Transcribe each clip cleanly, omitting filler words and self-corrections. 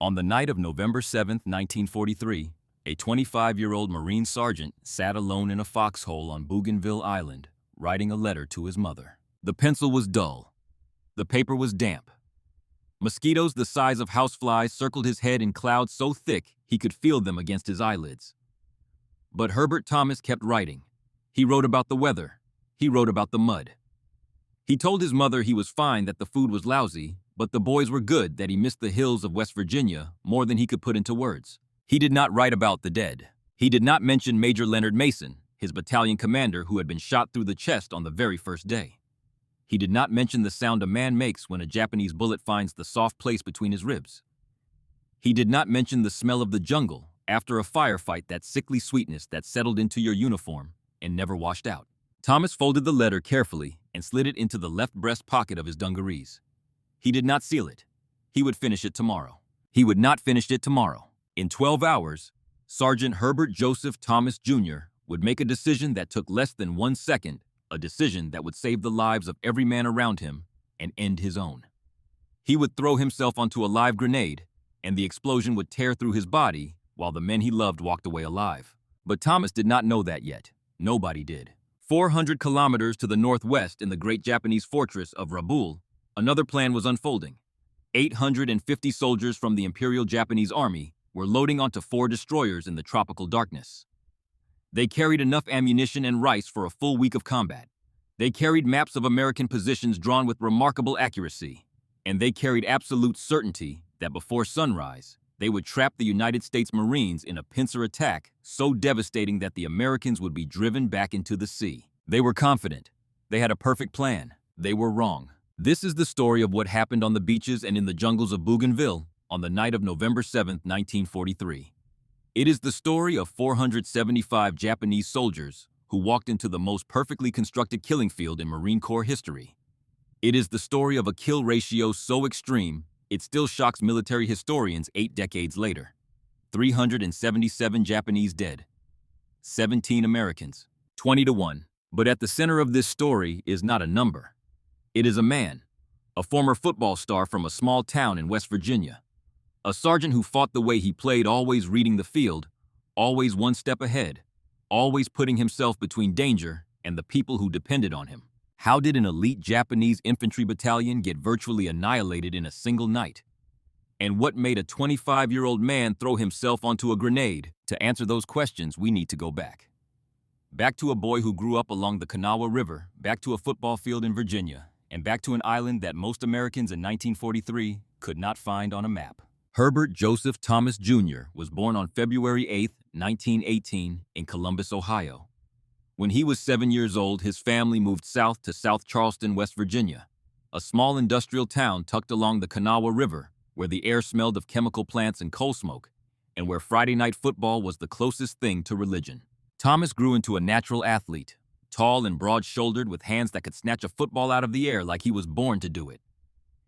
On the night of November 7, 1943, a 25-year-old Marine sergeant sat alone in a foxhole on Bougainville Island, writing a letter to his mother. The pencil was dull. The paper was damp. Mosquitoes the size of houseflies circled his head in clouds so thick he could feel them against his eyelids. But Herbert Thomas kept writing. He wrote about the weather. He wrote about the mud. He told his mother he was fine that the food was lousy, but the boys were good, that he missed the hills of West Virginia more than he could put into words. He did not write about the dead. He did not mention Major Leonard Mason, his battalion commander who had been shot through the chest on the very first day. He did not mention the sound a man makes when a Japanese bullet finds the soft place between his ribs. He did not mention the smell of the jungle after a firefight, that sickly sweetness that settled into your uniform and never washed out. Thomas folded the letter carefully and slid it into the left breast pocket of his dungarees. He did not seal it. He would finish it tomorrow. He would not finish it tomorrow. In 12 hours, Sergeant Herbert Joseph Thomas Jr. would make a decision that took less than 1 second, a decision that would save the lives of every man around him and end his own. He would throw himself onto a live grenade, and the explosion would tear through his body while the men he loved walked away alive. But Thomas did not know that yet. Nobody did. 400 kilometers to the northwest in the great Japanese fortress of Rabaul, another plan was unfolding. 850 soldiers from the Imperial Japanese Army were loading onto 4 destroyers in the tropical darkness. They carried enough ammunition and rice for a full week of combat. They carried maps of American positions drawn with remarkable accuracy, and they carried absolute certainty that before sunrise, they would trap the United States Marines in a pincer attack so devastating that the Americans would be driven back into the sea. They were confident. They had a perfect plan. They were wrong. This is the story of what happened on the beaches and in the jungles of Bougainville on the night of November 7, 1943. It is the story of 475 Japanese soldiers who walked into the most perfectly constructed killing field in Marine Corps history. It is the story of a kill ratio so extreme, it still shocks military historians 8 decades later. 377 Japanese dead, 17 Americans, 20-1. But at the center of this story is not a number. It is a man, a former football star from a small town in West Virginia. A sergeant who fought the way he played, always reading the field, always 1 step ahead, always putting himself between danger and the people who depended on him. How did an elite Japanese infantry battalion get virtually annihilated in a single night? And what made a 25-year-old man throw himself onto a grenade? To answer those questions, we need to go back. Back to a boy who grew up along the Kanawha River, back to a football field in Virginia, and back to an island that most Americans in 1943 could not find on a map. Herbert Joseph Thomas Jr. was born on February 8, 1918, in Columbus, Ohio. When he was 7 years old, his family moved south to South Charleston, West Virginia, a small industrial town tucked along the Kanawha River, where the air smelled of chemical plants and coal smoke, and where Friday night football was the closest thing to religion. Thomas grew into a natural athlete, tall and broad-shouldered with hands that could snatch a football out of the air like he was born to do it.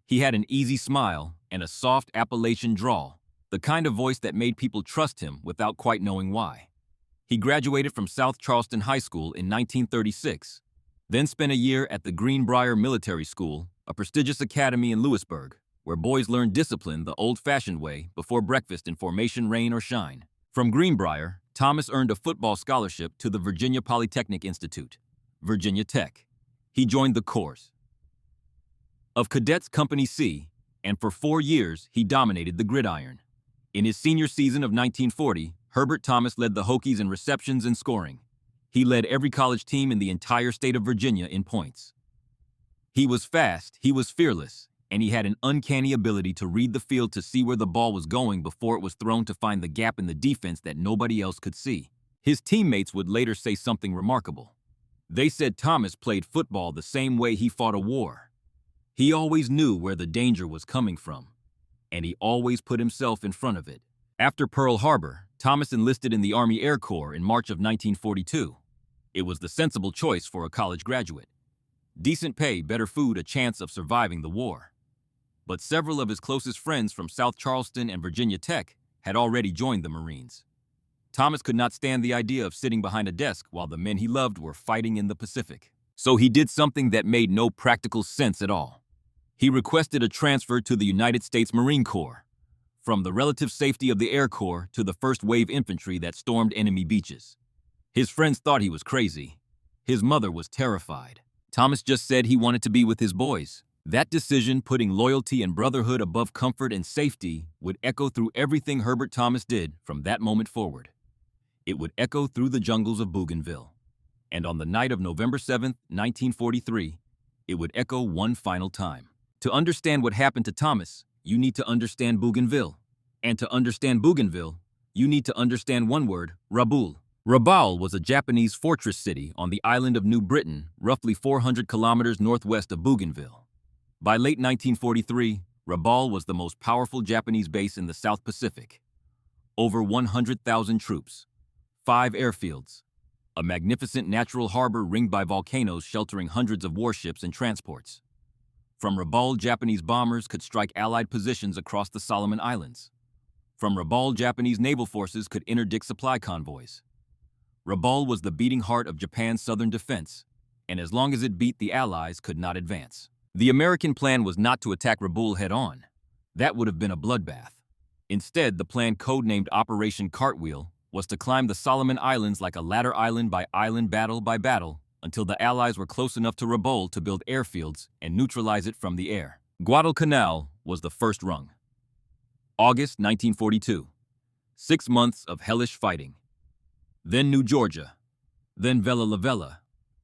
He had an easy smile and a soft Appalachian drawl, the kind of voice that made people trust him without quite knowing why. He graduated from South Charleston High School in 1936, then spent a year at the Greenbrier Military School, a prestigious academy in Lewisburg, where boys learned discipline the old-fashioned way before breakfast in formation, rain or shine. From Greenbrier, Thomas earned a football scholarship to the Virginia Polytechnic Institute, Virginia Tech. He joined the Corps of Cadets Company C, and for 4 years he dominated the gridiron. In his senior season of 1940, Herbert Thomas led the Hokies in receptions and scoring. He led every college team in the entire state of Virginia in points. He was fast, he was fearless, and he had an uncanny ability to read the field to see where the ball was going before it was thrown, to find the gap in the defense that nobody else could see. His teammates would later say something remarkable. They said Thomas played football the same way he fought a war. He always knew where the danger was coming from, and he always put himself in front of it. After Pearl Harbor, Thomas enlisted in the Army Air Corps in March of 1942. It was the sensible choice for a college graduate. Decent pay, better food, a chance of surviving the war. But several of his closest friends from South Charleston and Virginia Tech had already joined the Marines. Thomas could not stand the idea of sitting behind a desk while the men he loved were fighting in the Pacific. So he did something that made no practical sense at all. He requested a transfer to the United States Marine Corps. from the relative safety of the Air Corps to the first-wave infantry that stormed enemy beaches. His friends thought he was crazy. His mother was terrified. Thomas just said he wanted to be with his boys. That decision, putting loyalty and brotherhood above comfort and safety, would echo through everything Herbert Thomas did from that moment forward. It would echo through the jungles of Bougainville. And on the night of November 7, 1943, it would echo one final time. To understand what happened to Thomas, you need to understand Bougainville. And to understand Bougainville, you need to understand one word, Rabaul. Rabaul was a Japanese fortress city on the island of New Britain, roughly 400 kilometers northwest of Bougainville. By late 1943, Rabaul was the most powerful Japanese base in the South Pacific. Over 100,000 troops, 5 airfields, a magnificent natural harbor ringed by volcanoes sheltering hundreds of warships and transports. From Rabaul, Japanese bombers could strike Allied positions across the Solomon Islands. From Rabaul, Japanese naval forces could interdict supply convoys. Rabaul was the beating heart of Japan's southern defense, and as long as it beat, the Allies could not advance. The American plan was not to attack Rabaul head-on. That would have been a bloodbath. Instead, the plan, codenamed Operation Cartwheel, was to climb the Solomon Islands like a ladder, island by island, battle by battle, until the Allies were close enough to Rabaul to build airfields and neutralize it from the air. Guadalcanal was the first rung. August 1942. 6 months of hellish fighting. Then New Georgia. Then Vella La Vella.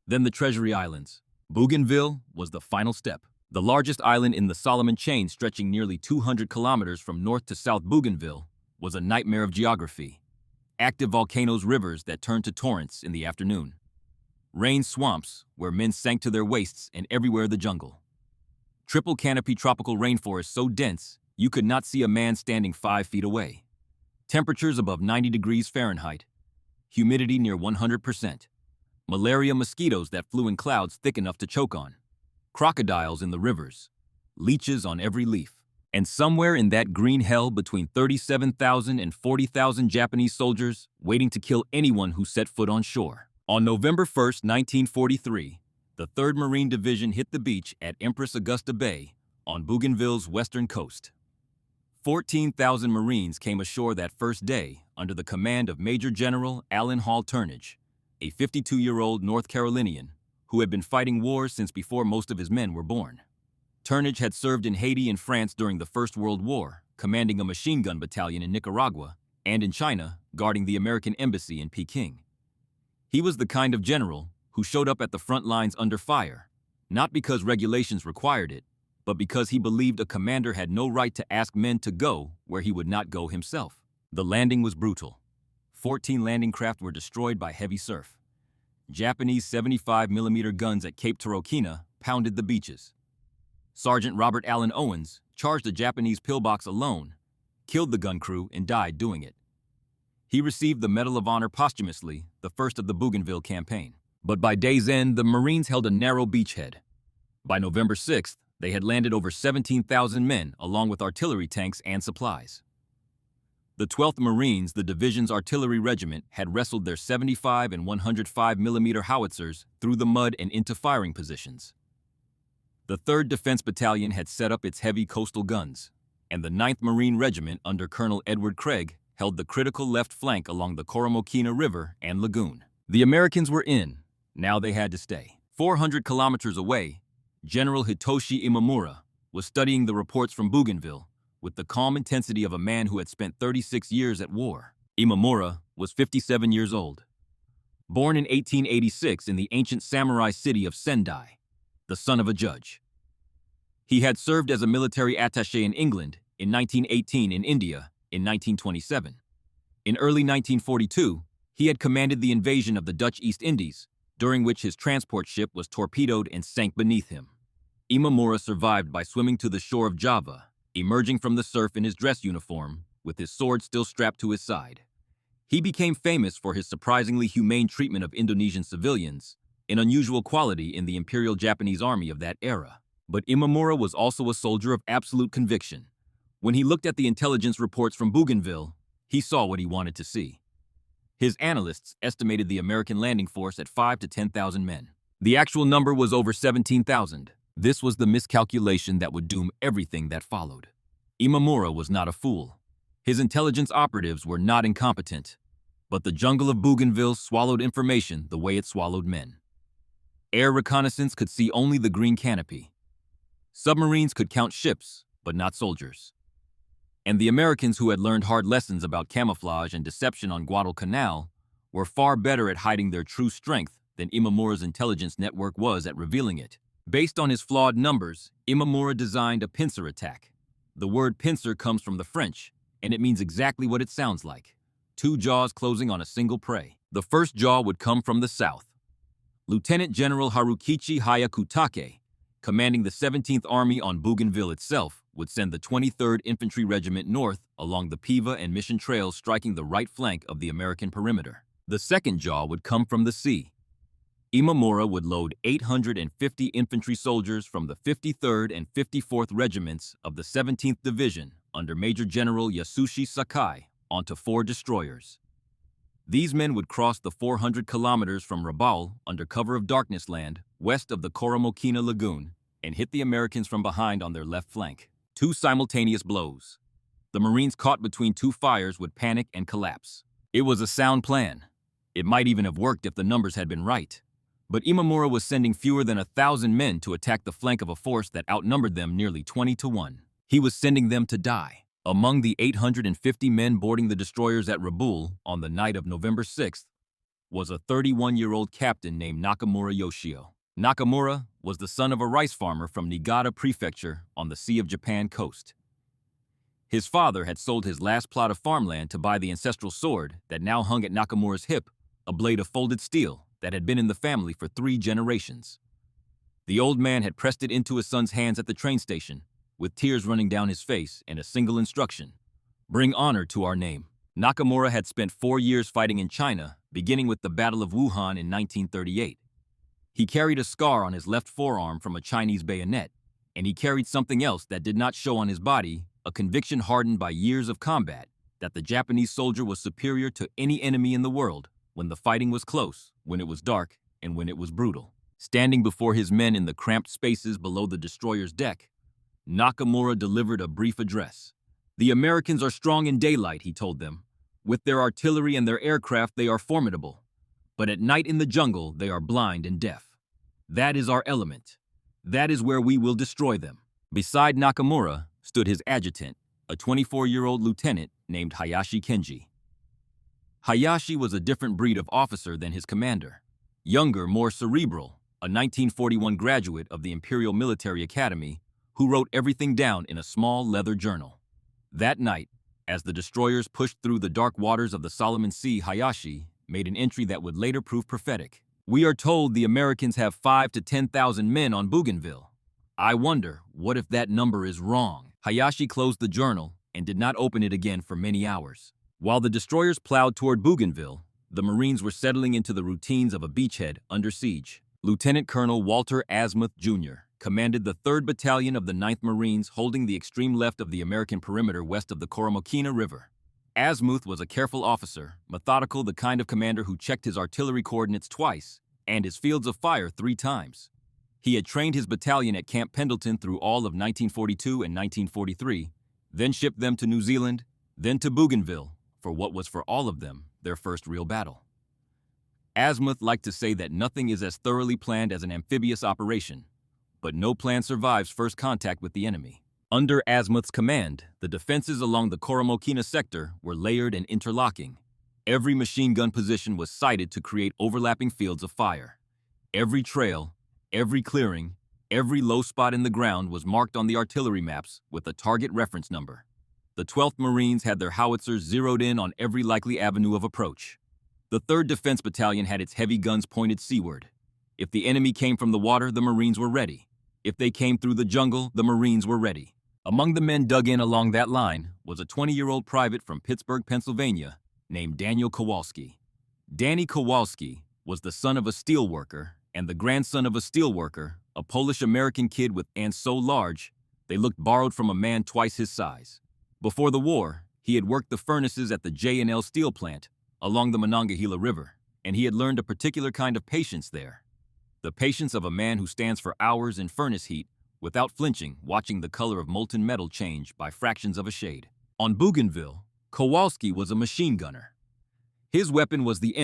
Then the Treasury Islands. Bougainville was the final step. The largest island in the Solomon chain, stretching nearly 200 kilometers from north to south. Bougainville was a nightmare of geography. Active volcanoes, rivers that turned to torrents in the afternoon. Rain swamps where men sank to their waists, and everywhere the jungle. Triple canopy tropical rainforest so dense you could not see a man standing 5 feet away. Temperatures above 90 degrees Fahrenheit. Humidity near 100%. Malaria mosquitoes that flew in clouds thick enough to choke on. Crocodiles in the rivers. Leeches on every leaf. And somewhere in that green hell, between 37,000 and 40,000 Japanese soldiers waiting to kill anyone who set foot on shore. On November 1, 1943, the 3rd Marine Division hit the beach at Empress Augusta Bay on Bougainville's western coast. 14,000 Marines came ashore that first day under the command of Major General Allen Hall Turnage, a 52-year-old North Carolinian who had been fighting wars since before most of his men were born. Turnage had served in Haiti and France during the First World War, commanding a machine gun battalion in Nicaragua, and in China, guarding the American embassy in Peking. He was the kind of general who showed up at the front lines under fire, not because regulations required it, but because he believed a commander had no right to ask men to go where he would not go himself. The landing was brutal. 14 landing craft were destroyed by heavy surf. Japanese 75mm guns at Cape Torokina pounded the beaches. Sergeant Robert Allen Owens charged a Japanese pillbox alone, killed the gun crew, and died doing it. He received the Medal of Honor posthumously, the first of the Bougainville campaign. But by day's end, the Marines held a narrow beachhead. By November 6th, they had landed over 17,000 men, along with artillery tanks and supplies. The 12th Marines, the division's artillery regiment, had wrestled their 75 and 105mm howitzers through the mud and into firing positions. The 3rd Defense Battalion had set up its heavy coastal guns, and the 9th Marine Regiment under Colonel Edward Craig held the critical left flank along the Coromocina River and Lagoon. The Americans were in. Now they had to stay. 400 kilometers away, General Hitoshi Imamura was studying the reports from Bougainville with the calm intensity of a man who had spent 36 years at war. Imamura was 57 years old. Born in 1886 in the ancient samurai city of Sendai, the son of a judge. He had served as a military attaché in England in 1918, in India in 1927. In early 1942, he had commanded the invasion of the Dutch East Indies, during which his transport ship was torpedoed and sank beneath him. Imamura survived by swimming to the shore of Java, emerging from the surf in his dress uniform, with his sword still strapped to his side. He became famous for his surprisingly humane treatment of Indonesian civilians, an unusual quality in the Imperial Japanese Army of that era. But Imamura was also a soldier of absolute conviction. When he looked at the intelligence reports from Bougainville, he saw what he wanted to see. His analysts estimated the American landing force at 5,000 to 10,000 men. The actual number was over 17,000. This was the miscalculation that would doom everything that followed. Imamura was not a fool. His intelligence operatives were not incompetent, but the jungle of Bougainville swallowed information the way it swallowed men. Air reconnaissance could see only the green canopy. Submarines could count ships, but not soldiers. And the Americans, who had learned hard lessons about camouflage and deception on Guadalcanal, were far better at hiding their true strength than Imamura's intelligence network was at revealing it. Based on his flawed numbers, Imamura designed a pincer attack. The word pincer comes from the French, and it means exactly what it sounds like: two jaws closing on a single prey. The first jaw would come from the south. Lieutenant General Harukichi Hayakutake, commanding the 17th Army on Bougainville itself, would send the 23rd Infantry Regiment north along the Piva and Mission trails, striking the right flank of the American perimeter. The second jaw would come from the sea. Imamura would load 850 infantry soldiers from the 53rd and 54th Regiments of the 17th Division under Major General Yasushi Sakai onto 4 destroyers. These men would cross the 400 kilometers from Rabaul under cover of darkness land west of the Coromokina Lagoon and hit the Americans from behind on their left flank. 2 simultaneous blows. The Marines caught between 2 fires would panic and collapse. It was a sound plan. It might even have worked if the numbers had been right. But Imamura was sending fewer than 1,000 men to attack the flank of a force that outnumbered them nearly 20-1. He was sending them to die. Among the 850 men boarding the destroyers at Rabaul on the night of November 6th was a 31-year-old captain named Nakamura Yoshio. Nakamura was the son of a rice farmer from Niigata Prefecture on the Sea of Japan coast. His father had sold his last plot of farmland to buy the ancestral sword that now hung at Nakamura's hip, a blade of folded steel that had been in the family for 3 generations. The old man had pressed it into his son's hands at the train station, with tears running down his face and a single instruction: bring honor to our name. Nakamura had spent 4 years fighting in China, beginning with the Battle of Wuhan in 1938. He carried a scar on his left forearm from a Chinese bayonet, and he carried something else that did not show on his body, a conviction hardened by years of combat that the Japanese soldier was superior to any enemy in the world when the fighting was close, when it was dark, and when it was brutal. Standing before his men in the cramped spaces below the destroyer's deck, Nakamura delivered a brief address. The Americans are strong in daylight, he told them. With their artillery and their aircraft, they are formidable. But at night in the jungle, they are blind and deaf. That is our element. That is where we will destroy them. Beside Nakamura stood his adjutant, a 24-year-old lieutenant named Hayashi Kenji. Hayashi was a different breed of officer than his commander. Younger, more cerebral, a 1941 graduate of the Imperial Military Academy who wrote everything down in a small leather journal. That night, as the destroyers pushed through the dark waters of the Solomon Sea, Hayashi made an entry that would later prove prophetic. We are told the Americans have 5,000 to 10,000 men on Bougainville. I wonder, what if that number is wrong? Hayashi closed the journal and did not open it again for many hours. While the destroyers plowed toward Bougainville, the Marines were settling into the routines of a beachhead under siege. Lieutenant Colonel Walter Asmuth, Jr. commanded the 3rd Battalion of the 9th Marines, holding the extreme left of the American perimeter west of the Coromokina River. Asmuth was a careful officer, methodical, the kind of commander who checked his artillery coordinates twice and his fields of fire 3 times. He had trained his battalion at Camp Pendleton through all of 1942 and 1943, then shipped them to New Zealand, then to Bougainville, for what was for all of them their first real battle. Asmuth liked to say that nothing is as thoroughly planned as an amphibious operation, but no plan survives first contact with the enemy. Under Asmuth's command, the defenses along the Coromokina sector were layered and interlocking. Every machine gun position was sighted to create overlapping fields of fire. Every trail, every clearing, every low spot in the ground was marked on the artillery maps with a target reference number. The 12th Marines had their howitzers zeroed in on every likely avenue of approach. The 3rd Defense Battalion had its heavy guns pointed seaward. If the enemy came from the water, the Marines were ready. If they came through the jungle, the Marines were ready. Among the men dug in along that line was a 20-year-old private from Pittsburgh, Pennsylvania, named Daniel Kowalski. Danny Kowalski was the son of a steelworker and the grandson of a steelworker, a Polish-American kid with hands so large they looked borrowed from a man twice his size. Before the war, he had worked the furnaces at the J&L steel plant along the Monongahela River, and he had learned a particular kind of patience there. The patience of a man who stands for hours in furnace heat without flinching, watching the color of molten metal change by fractions of a shade. On Bougainville, Kowalski was a machine gunner. His weapon was the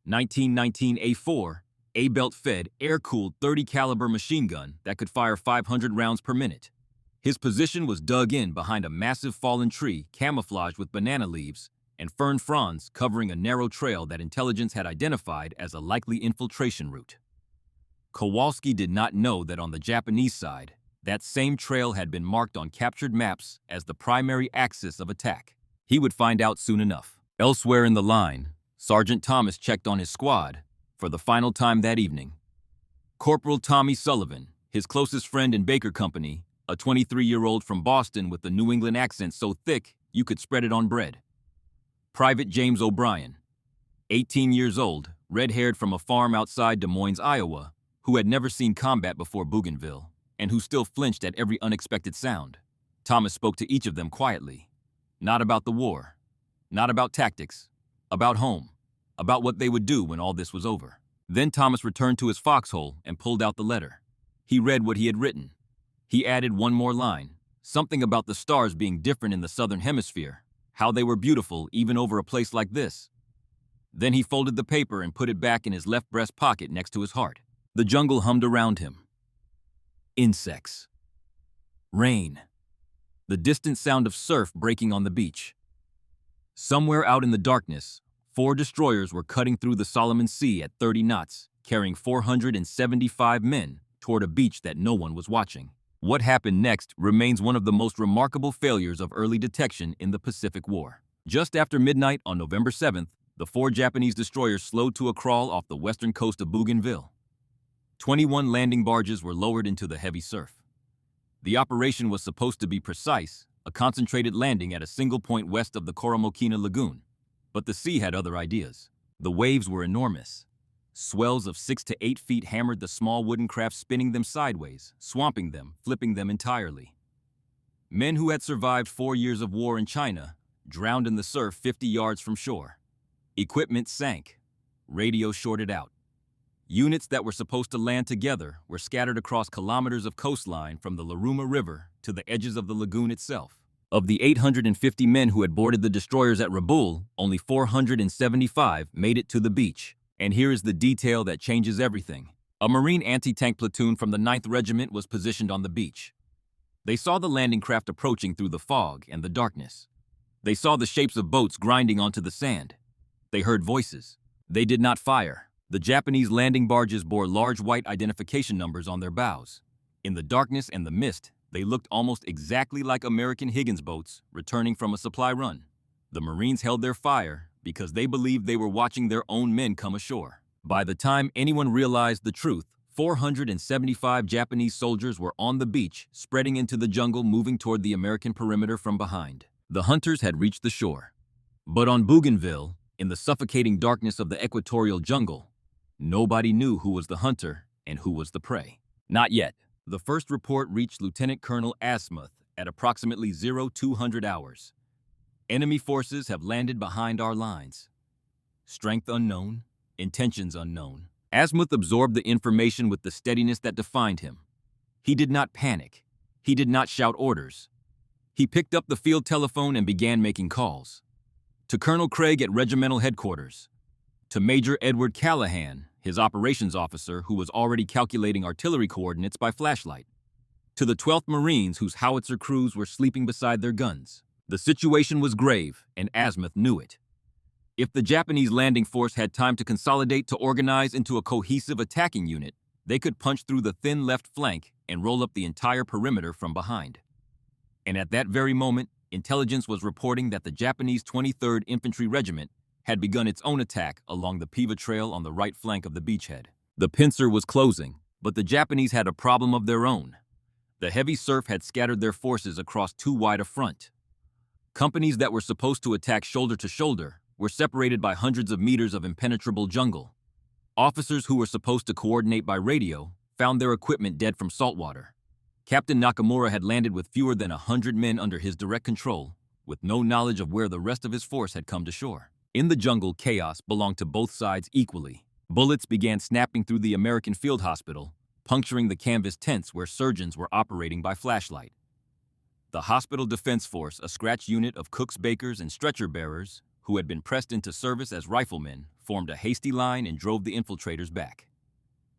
M1919A4 A-belt-fed, air-cooled 30 caliber machine gun that could fire 500 rounds per minute. His position was dug in behind a massive fallen tree camouflaged with banana leaves and fern fronds covering a narrow trail that intelligence had identified as a likely infiltration route. Kowalski did not know that on the Japanese side, that same trail had been marked on captured maps as the primary axis of attack. He would find out soon enough. Elsewhere in the line, Sergeant Thomas checked on his squad for the final time that evening. Corporal Tommy Sullivan, his closest friend in Baker Company, a 23-year-old from Boston with a New England accent so thick you could spread it on bread. Private James O'Brien, 18 years old, red-haired from a farm outside Des Moines, Iowa, who had never seen combat before Bougainville, and who still flinched at every unexpected sound. Thomas spoke to each of them quietly. Not about the war, not about tactics, about home, about what they would do when all this was over. Then Thomas returned to his foxhole and pulled out the letter. He read what he had written. He added one more line, something about the stars being different in the southern hemisphere, how they were beautiful even over a place like this. Then he folded the paper and put it back in his left breast pocket next to his heart. The jungle hummed around him. Insects. Rain. The distant sound of surf breaking on the beach. Somewhere out in the darkness, 4 destroyers were cutting through the Solomon Sea at 30 knots, carrying 475 men toward a beach that no one was watching. What happened next remains one of the most remarkable failures of early detection in the Pacific War. Just after midnight on November 7th, the 4 Japanese destroyers slowed to a crawl off the western coast of Bougainville. 21 landing barges were lowered into the heavy surf. The operation was supposed to be precise, a concentrated landing at a single point west of the Coromokina Lagoon. But the sea had other ideas. The waves were enormous. Swells of 6 to 8 feet hammered the small wooden craft, spinning them sideways, swamping them, flipping them entirely. Men who had survived 4 years of war in China drowned in the surf 50 yards from shore. Equipment sank. Radio shorted out. Units that were supposed to land together were scattered across kilometers of coastline from the Laruma River to the edges of the lagoon itself. Of the 850 men who had boarded the destroyers at Rabaul, only 475 made it to the beach. And here is the detail that changes everything. A Marine anti-tank platoon from the 9th Regiment was positioned on the beach. They saw the landing craft approaching through the fog and the darkness. They saw the shapes of boats grinding onto the sand. They heard voices. They did not fire. The Japanese landing barges bore large white identification numbers on their bows. In the darkness and the mist, they looked almost exactly like American Higgins boats returning from a supply run. The Marines held their fire because they believed they were watching their own men come ashore. By the time anyone realized the truth, 475 Japanese soldiers were on the beach, spreading into the jungle, moving toward the American perimeter from behind. The hunters had reached the shore. But on Bougainville, in the suffocating darkness of the equatorial jungle, nobody knew who was the hunter and who was the prey. Not yet. The first report reached Lieutenant Colonel Asmuth at approximately 0200 hours. Enemy forces have landed behind our lines. Strength unknown, intentions unknown. Asmuth absorbed the information with the steadiness that defined him. He did not panic. He did not shout orders. He picked up the field telephone and began making calls. To Colonel Craig at regimental headquarters. To Major Edward Callahan, his operations officer, who was already calculating artillery coordinates by flashlight. To the 12th Marines, whose howitzer crews were sleeping beside their guns. The situation was grave, and Asmuth knew it. If the Japanese landing force had time to consolidate to organize into a cohesive attacking unit, they could punch through the thin left flank and roll up the entire perimeter from behind. And at that very moment, intelligence was reporting that the Japanese 23rd Infantry Regiment had begun its own attack along the Piva Trail on the right flank of the beachhead. The pincer was closing, but the Japanese had a problem of their own. The heavy surf had scattered their forces across too wide a front. Companies that were supposed to attack shoulder to shoulder were separated by hundreds of meters of impenetrable jungle. Officers who were supposed to coordinate by radio found their equipment dead from saltwater. Captain Nakamura had landed with fewer than 100 men under his direct control, with no knowledge of where the rest of his force had come to shore. In the jungle, chaos belonged to both sides equally. Bullets began snapping through the American field hospital, puncturing the canvas tents where surgeons were operating by flashlight. The Hospital Defense Force, a scratch unit of cooks, bakers, and stretcher bearers who had been pressed into service as riflemen, formed a hasty line and drove the infiltrators back.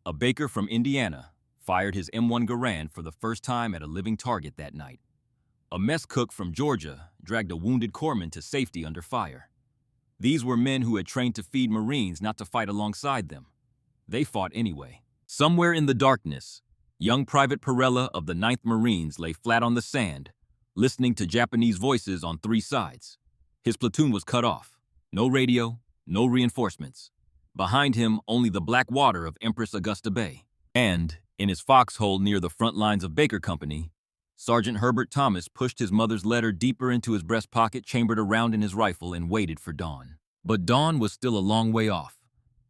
A baker from Indiana fired his M1 Garand for the first time at a living target that night. A mess cook from Georgia dragged a wounded corpsman to safety under fire. These were men who had trained to feed Marines, not to fight alongside them. They fought anyway. Somewhere in the darkness, young Private Perella of the 9th Marines lay flat on the sand, listening to Japanese voices on 3 sides. His platoon was cut off. No radio, no reinforcements. Behind him, only the black water of Empress Augusta Bay. And, in his foxhole near the front lines of Baker Company, Sergeant Herbert Thomas pushed his mother's letter deeper into his breast pocket, chambered around in his rifle, and waited for dawn. But dawn was still a long way off,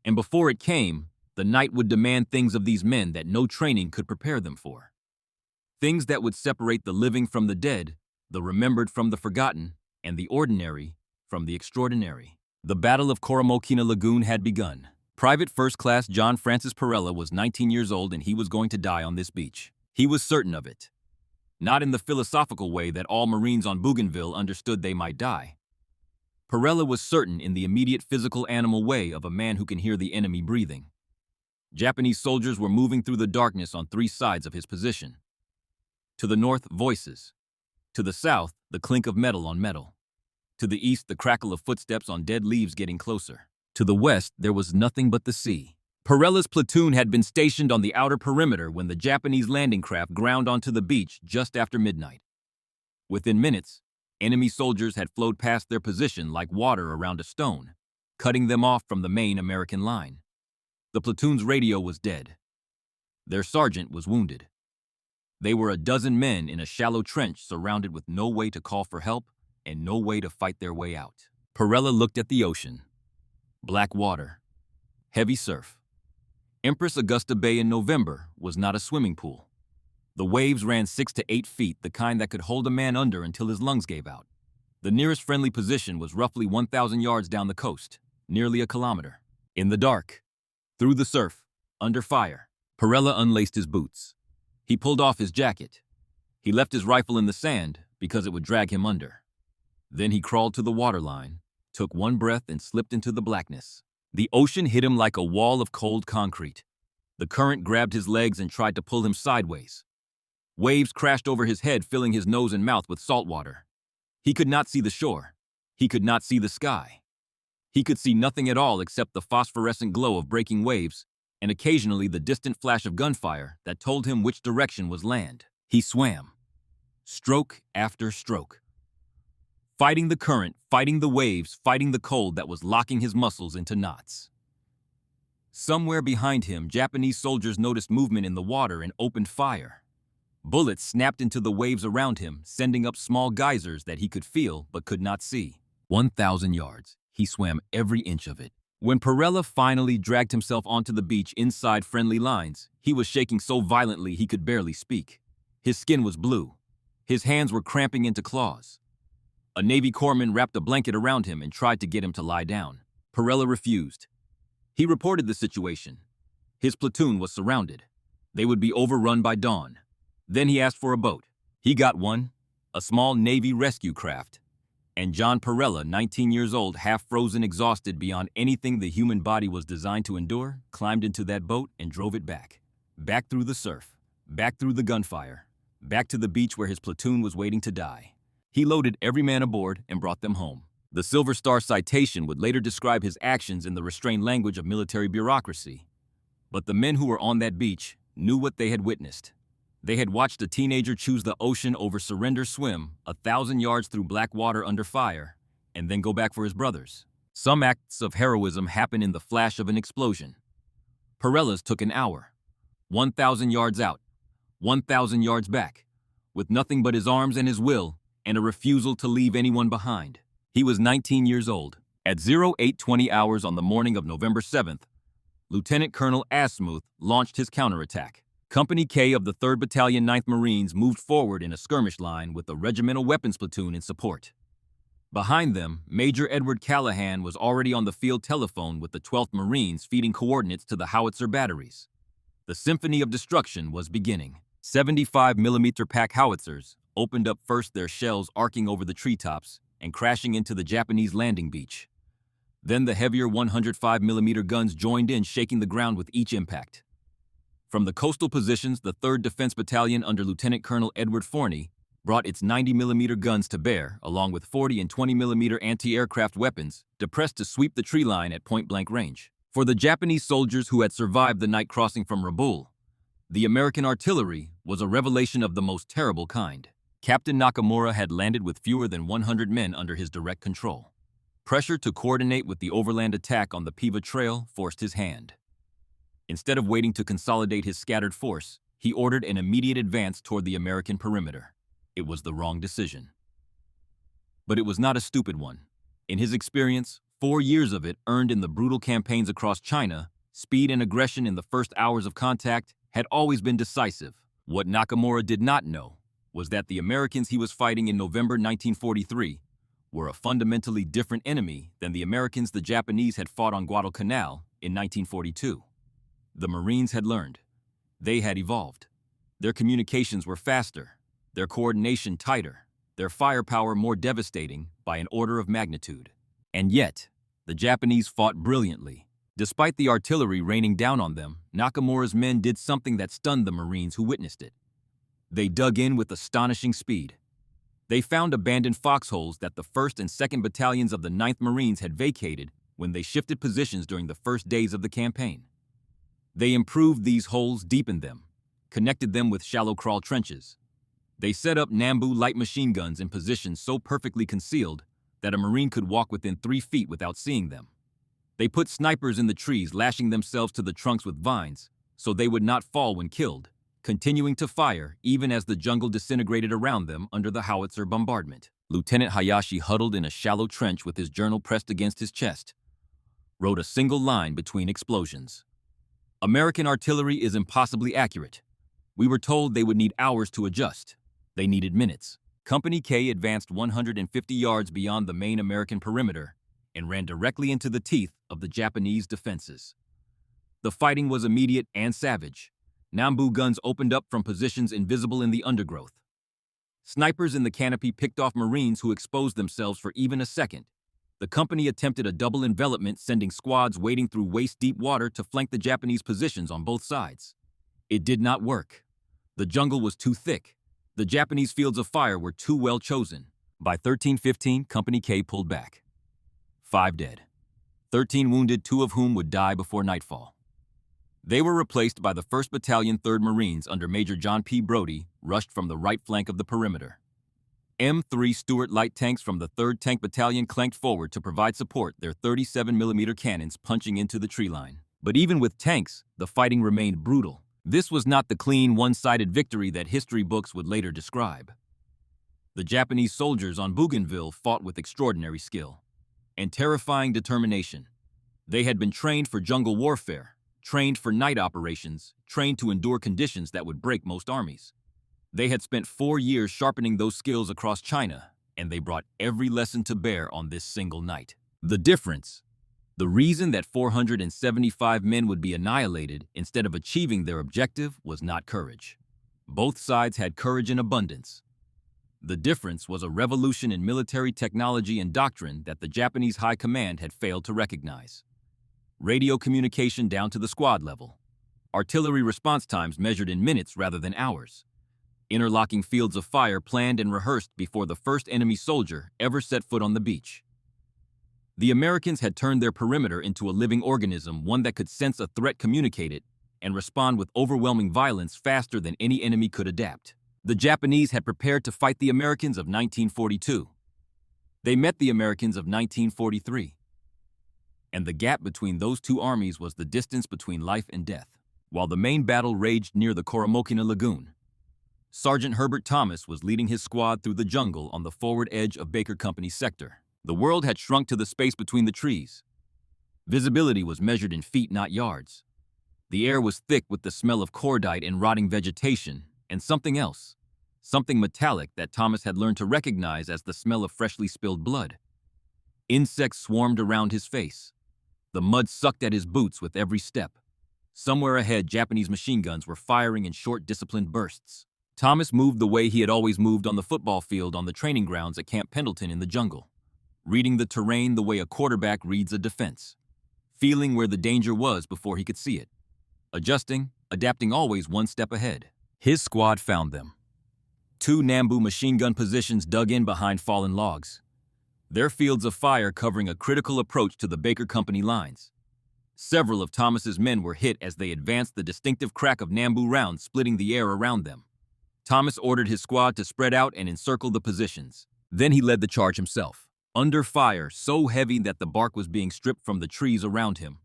and before it came, the night would demand things of these men that no training could prepare them for. Things that would separate the living from the dead, the remembered from the forgotten, and the ordinary from the extraordinary. The Battle of Coromocina Lagoon had begun. Private First Class John Francis Perella was 19 years old, and he was going to die on this beach. He was certain of it. Not in the philosophical way that all Marines on Bougainville understood they might die. Perella was certain in the immediate physical animal way of a man who can hear the enemy breathing. Japanese soldiers were moving through the darkness on 3 sides of his position. To the north, voices. To the south, the clink of metal on metal. To the east, the crackle of footsteps on dead leaves getting closer. To the west, there was nothing but the sea. Perella's platoon had been stationed on the outer perimeter when the Japanese landing craft ground onto the beach just after midnight. Within minutes, enemy soldiers had flowed past their position like water around a stone, cutting them off from the main American line. The platoon's radio was dead. Their sergeant was wounded. They were a dozen men in a shallow trench surrounded with no way to call for help and no way to fight their way out. Perella looked at the ocean. Black water. Heavy surf. Empress Augusta Bay in November was not a swimming pool. The waves ran 6 to 8 feet, the kind that could hold a man under until his lungs gave out. The nearest friendly position was roughly 1,000 yards down the coast, nearly a kilometer. In the dark, through the surf, under fire, Perella unlaced his boots. He pulled off his jacket. He left his rifle in the sand because it would drag him under. Then he crawled to the waterline, took one breath, and slipped into the blackness. The ocean hit him like a wall of cold concrete. The current grabbed his legs and tried to pull him sideways. Waves crashed over his head, filling his nose and mouth with salt water. He could not see the shore. He could not see the sky. He could see nothing at all except the phosphorescent glow of breaking waves and occasionally the distant flash of gunfire that told him which direction was land. He swam, stroke after stroke, fighting the current, fighting the waves, fighting the cold that was locking his muscles into knots. Somewhere behind him, Japanese soldiers noticed movement in the water and opened fire. Bullets snapped into the waves around him, sending up small geysers that he could feel but could not see. 1,000 yards. He swam every inch of it. When Perella finally dragged himself onto the beach inside friendly lines, he was shaking so violently he could barely speak. His skin was blue. His hands were cramping into claws. A Navy corpsman wrapped a blanket around him and tried to get him to lie down. Perella refused. He reported the situation. His platoon was surrounded. They would be overrun by dawn. Then he asked for a boat. He got one, a small Navy rescue craft. And John Perella, 19 years old, half-frozen, exhausted beyond anything the human body was designed to endure, climbed into that boat and drove it back. Back through the surf, back through the gunfire, back to the beach where his platoon was waiting to die. He loaded every man aboard and brought them home. The Silver Star citation would later describe his actions in the restrained language of military bureaucracy. But the men who were on that beach knew what they had witnessed. They had watched a teenager choose the ocean over surrender, swim 1,000 yards through black water under fire, and then go back for his brothers. Some acts of heroism happen in the flash of an explosion. Perella's took an hour. 1,000 yards out, 1,000 yards back, with nothing but his arms and his will, and a refusal to leave anyone behind. He was 19 years old. At 0820 hours on the morning of November 7th, Lieutenant Colonel Asmuth launched his counterattack. Company K of the 3rd Battalion 9th Marines moved forward in a skirmish line with a regimental weapons platoon in support. Behind them, Major Edward Callahan was already on the field telephone with the 12th Marines feeding coordinates to the howitzer batteries. The symphony of destruction was beginning. 75mm pack howitzers, opened up first, their shells arcing over the treetops and crashing into the Japanese landing beach. Then the heavier 105mm guns joined in, shaking the ground with each impact. From the coastal positions, the 3rd Defense Battalion under Lieutenant Colonel Edward Forney brought its 90mm guns to bear, along with 40 and 20mm anti-aircraft weapons, depressed to sweep the tree line at point-blank range. For the Japanese soldiers who had survived the night crossing from Rabaul, the American artillery was a revelation of the most terrible kind. Captain Nakamura had landed with fewer than 100 men under his direct control. Pressure to coordinate with the overland attack on the Piva Trail forced his hand. Instead of waiting to consolidate his scattered force, he ordered an immediate advance toward the American perimeter. It was the wrong decision. But it was not a stupid one. In his experience, 4 years of it earned in the brutal campaigns across China, speed and aggression in the first hours of contact had always been decisive. What Nakamura did not know was that the Americans he was fighting in November 1943 were a fundamentally different enemy than the Americans the Japanese had fought on Guadalcanal in 1942. The Marines had learned. They had evolved. Their communications were faster, their coordination tighter, their firepower more devastating by an order of magnitude. And yet, the Japanese fought brilliantly. Despite the artillery raining down on them, Nakamura's men did something that stunned the Marines who witnessed it. They dug in with astonishing speed. They found abandoned foxholes that the 1st and 2nd Battalions of the 9th Marines had vacated when they shifted positions during the first days of the campaign. They improved these holes, deepened them, connected them with shallow crawl trenches. They set up Nambu light machine guns in positions so perfectly concealed that a Marine could walk within 3 feet without seeing them. They put snipers in the trees, lashing themselves to the trunks with vines so they would not fall when killed, continuing to fire even as the jungle disintegrated around them under the howitzer bombardment. Lieutenant Hayashi, huddled in a shallow trench with his journal pressed against his chest, wrote a single line between explosions. American artillery is impossibly accurate. We were told they would need hours to adjust. They needed minutes. Company K advanced 150 yards beyond the main American perimeter and ran directly into the teeth of the Japanese defenses. The fighting was immediate and savage. Nambu guns opened up from positions invisible in the undergrowth. Snipers in the canopy picked off Marines who exposed themselves for even a second. The company attempted a double envelopment, sending squads wading through waist-deep water to flank the Japanese positions on both sides. It did not work. The jungle was too thick. The Japanese fields of fire were too well chosen. By 13:15, Company K pulled back. 5 dead. 13 wounded, 2 of whom would die before nightfall. They were replaced by the 1st Battalion 3rd Marines under Major John P. Brody, rushed from the right flank of the perimeter. M3 Stuart light tanks from the 3rd Tank Battalion clanked forward to provide support, their 37mm cannons punching into the tree line. But even with tanks, the fighting remained brutal. This was not the clean, one-sided victory that history books would later describe. The Japanese soldiers on Bougainville fought with extraordinary skill and terrifying determination. They had been trained for jungle warfare, trained for night operations, trained to endure conditions that would break most armies. They had spent 4 years sharpening those skills across China, and they brought every lesson to bear on this single night. The difference, the reason that 475 men would be annihilated instead of achieving their objective, was not courage. Both sides had courage in abundance. The difference was a revolution in military technology and doctrine that the Japanese High Command had failed to recognize. Radio communication down to the squad level. Artillery response times measured in minutes rather than hours. Interlocking fields of fire planned and rehearsed before the first enemy soldier ever set foot on the beach. The Americans had turned their perimeter into a living organism, one that could sense a threat, communicate it, and respond with overwhelming violence faster than any enemy could adapt. The Japanese had prepared to fight the Americans of 1942. They met the Americans of 1943. And the gap between those two armies was the distance between life and death. While the main battle raged near the Coromocina Lagoon, Sergeant Herbert Thomas was leading his squad through the jungle on the forward edge of Baker Company's sector. The world had shrunk to the space between the trees. Visibility was measured in feet, not yards. The air was thick with the smell of cordite and rotting vegetation, and something else, something metallic that Thomas had learned to recognize as the smell of freshly spilled blood. Insects swarmed around his face. The mud sucked at his boots with every step. Somewhere ahead, Japanese machine guns were firing in short, disciplined bursts. Thomas moved the way he had always moved on the football field on the training grounds at Camp Pendleton in the jungle, reading the terrain the way a quarterback reads a defense, feeling where the danger was before he could see it, adjusting, adapting always one step ahead. His squad found them. 2 Nambu machine gun positions dug in behind fallen logs, their fields of fire covering a critical approach to the Baker Company lines. Several of Thomas's men were hit as they advanced, the distinctive crack of Nambu rounds splitting the air around them. Thomas ordered his squad to spread out and encircle the positions. Then he led the charge himself, under fire so heavy that the bark was being stripped from the trees around him.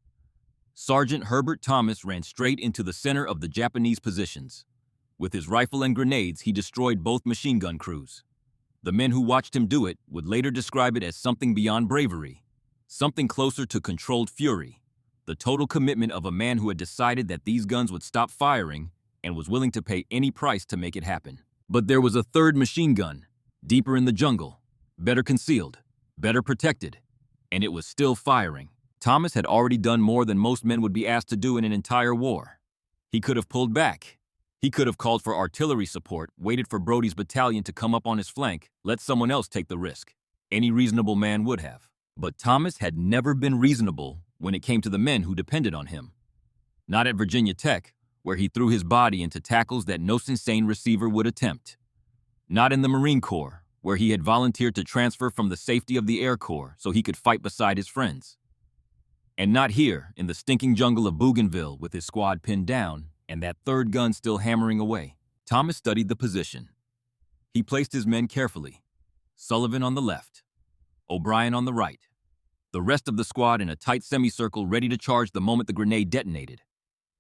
Sergeant Herbert Thomas ran straight into the center of the Japanese positions. With his rifle and grenades, he destroyed both machine gun crews. The men who watched him do it would later describe it as something beyond bravery, something closer to controlled fury, the total commitment of a man who had decided that these guns would stop firing and was willing to pay any price to make it happen. But there was a third machine gun, deeper in the jungle, better concealed, better protected, and it was still firing. Thomas had already done more than most men would be asked to do in an entire war. He could have pulled back. He could have called for artillery support, waited for Brody's battalion to come up on his flank, let someone else take the risk. Any reasonable man would have. But Thomas had never been reasonable when it came to the men who depended on him. Not at Virginia Tech, where he threw his body into tackles that no insane receiver would attempt. Not in the Marine Corps, where he had volunteered to transfer from the safety of the Air Corps so he could fight beside his friends. And not here, in the stinking jungle of Bougainville with his squad pinned down and that third gun still hammering away. Thomas studied the position. He placed his men carefully. Sullivan on the left, O'Brien on the right, the rest of the squad in a tight semicircle ready to charge the moment the grenade detonated.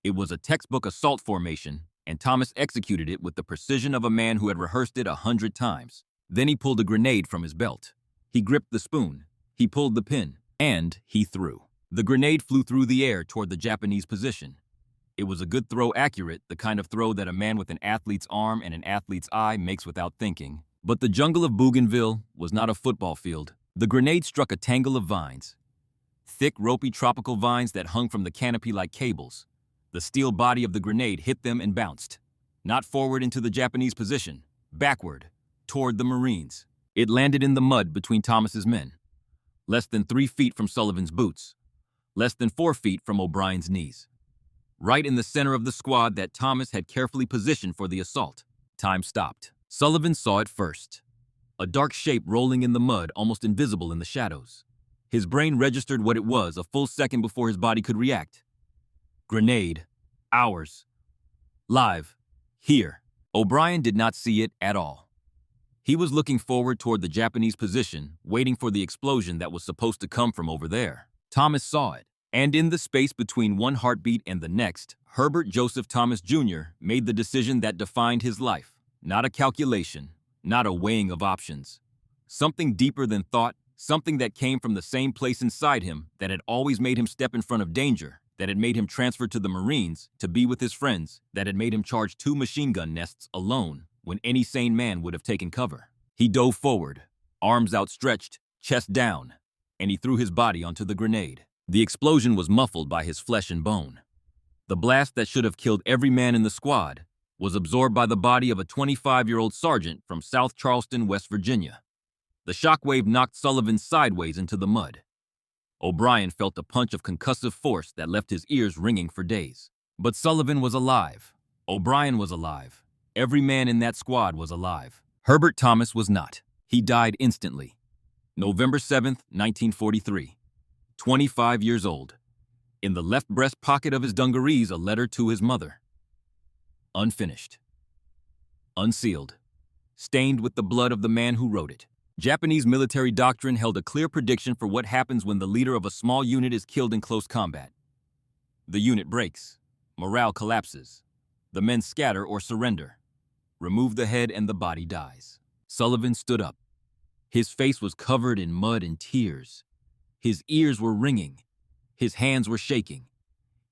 It was a textbook assault formation, and Thomas executed it with the precision of a man who had rehearsed it 100 times. Then he pulled a grenade from his belt. He gripped the spoon, he pulled the pin, and he threw. The grenade flew through the air toward the Japanese position. It was a good throw, accurate, the kind of throw that a man with an athlete's arm and an athlete's eye makes without thinking. But the jungle of Bougainville was not a football field. The grenade struck a tangle of vines. Thick, ropey tropical vines that hung from the canopy like cables. The steel body of the grenade hit them and bounced. Not forward into the Japanese position, backward, toward the Marines. It landed in the mud between Thomas's men. Less than 3 feet from Sullivan's boots. Less than 4 feet from O'Brien's knees. Right in the center of the squad that Thomas had carefully positioned for the assault. Time stopped. Sullivan saw it first. A dark shape rolling in the mud, almost invisible in the shadows. His brain registered what it was a full second before his body could react. Grenade. Ours. Live. Here. O'Brien did not see it at all. He was looking forward toward the Japanese position, waiting for the explosion that was supposed to come from over there. Thomas saw it, and in the space between one heartbeat and the next, Herbert Joseph Thomas Jr. made the decision that defined his life. Not a calculation, not a weighing of options. Something deeper than thought, something that came from the same place inside him that had always made him step in front of danger, that had made him transfer to the Marines to be with his friends, that had made him charge 2 machine gun nests alone when any sane man would have taken cover. He dove forward, arms outstretched, chest down, and he threw his body onto the grenade. The explosion was muffled by his flesh and bone. The blast that should have killed every man in the squad was absorbed by the body of a 25-year-old sergeant from South Charleston, West Virginia. The shockwave knocked Sullivan sideways into the mud. O'Brien felt a punch of concussive force that left his ears ringing for days. But Sullivan was alive. O'Brien was alive. Every man in that squad was alive. Herbert Thomas was not. He died instantly. November 7th, 1943. 25 years old. In the left breast pocket of his dungarees, a letter to his mother. Unfinished. Unsealed. Stained with the blood of the man who wrote it. Japanese military doctrine held a clear prediction for what happens when the leader of a small unit is killed in close combat. The unit breaks. Morale collapses. The men scatter or surrender. Remove the head and the body dies. Sullivan stood up. His face was covered in mud and tears. His ears were ringing. His hands were shaking.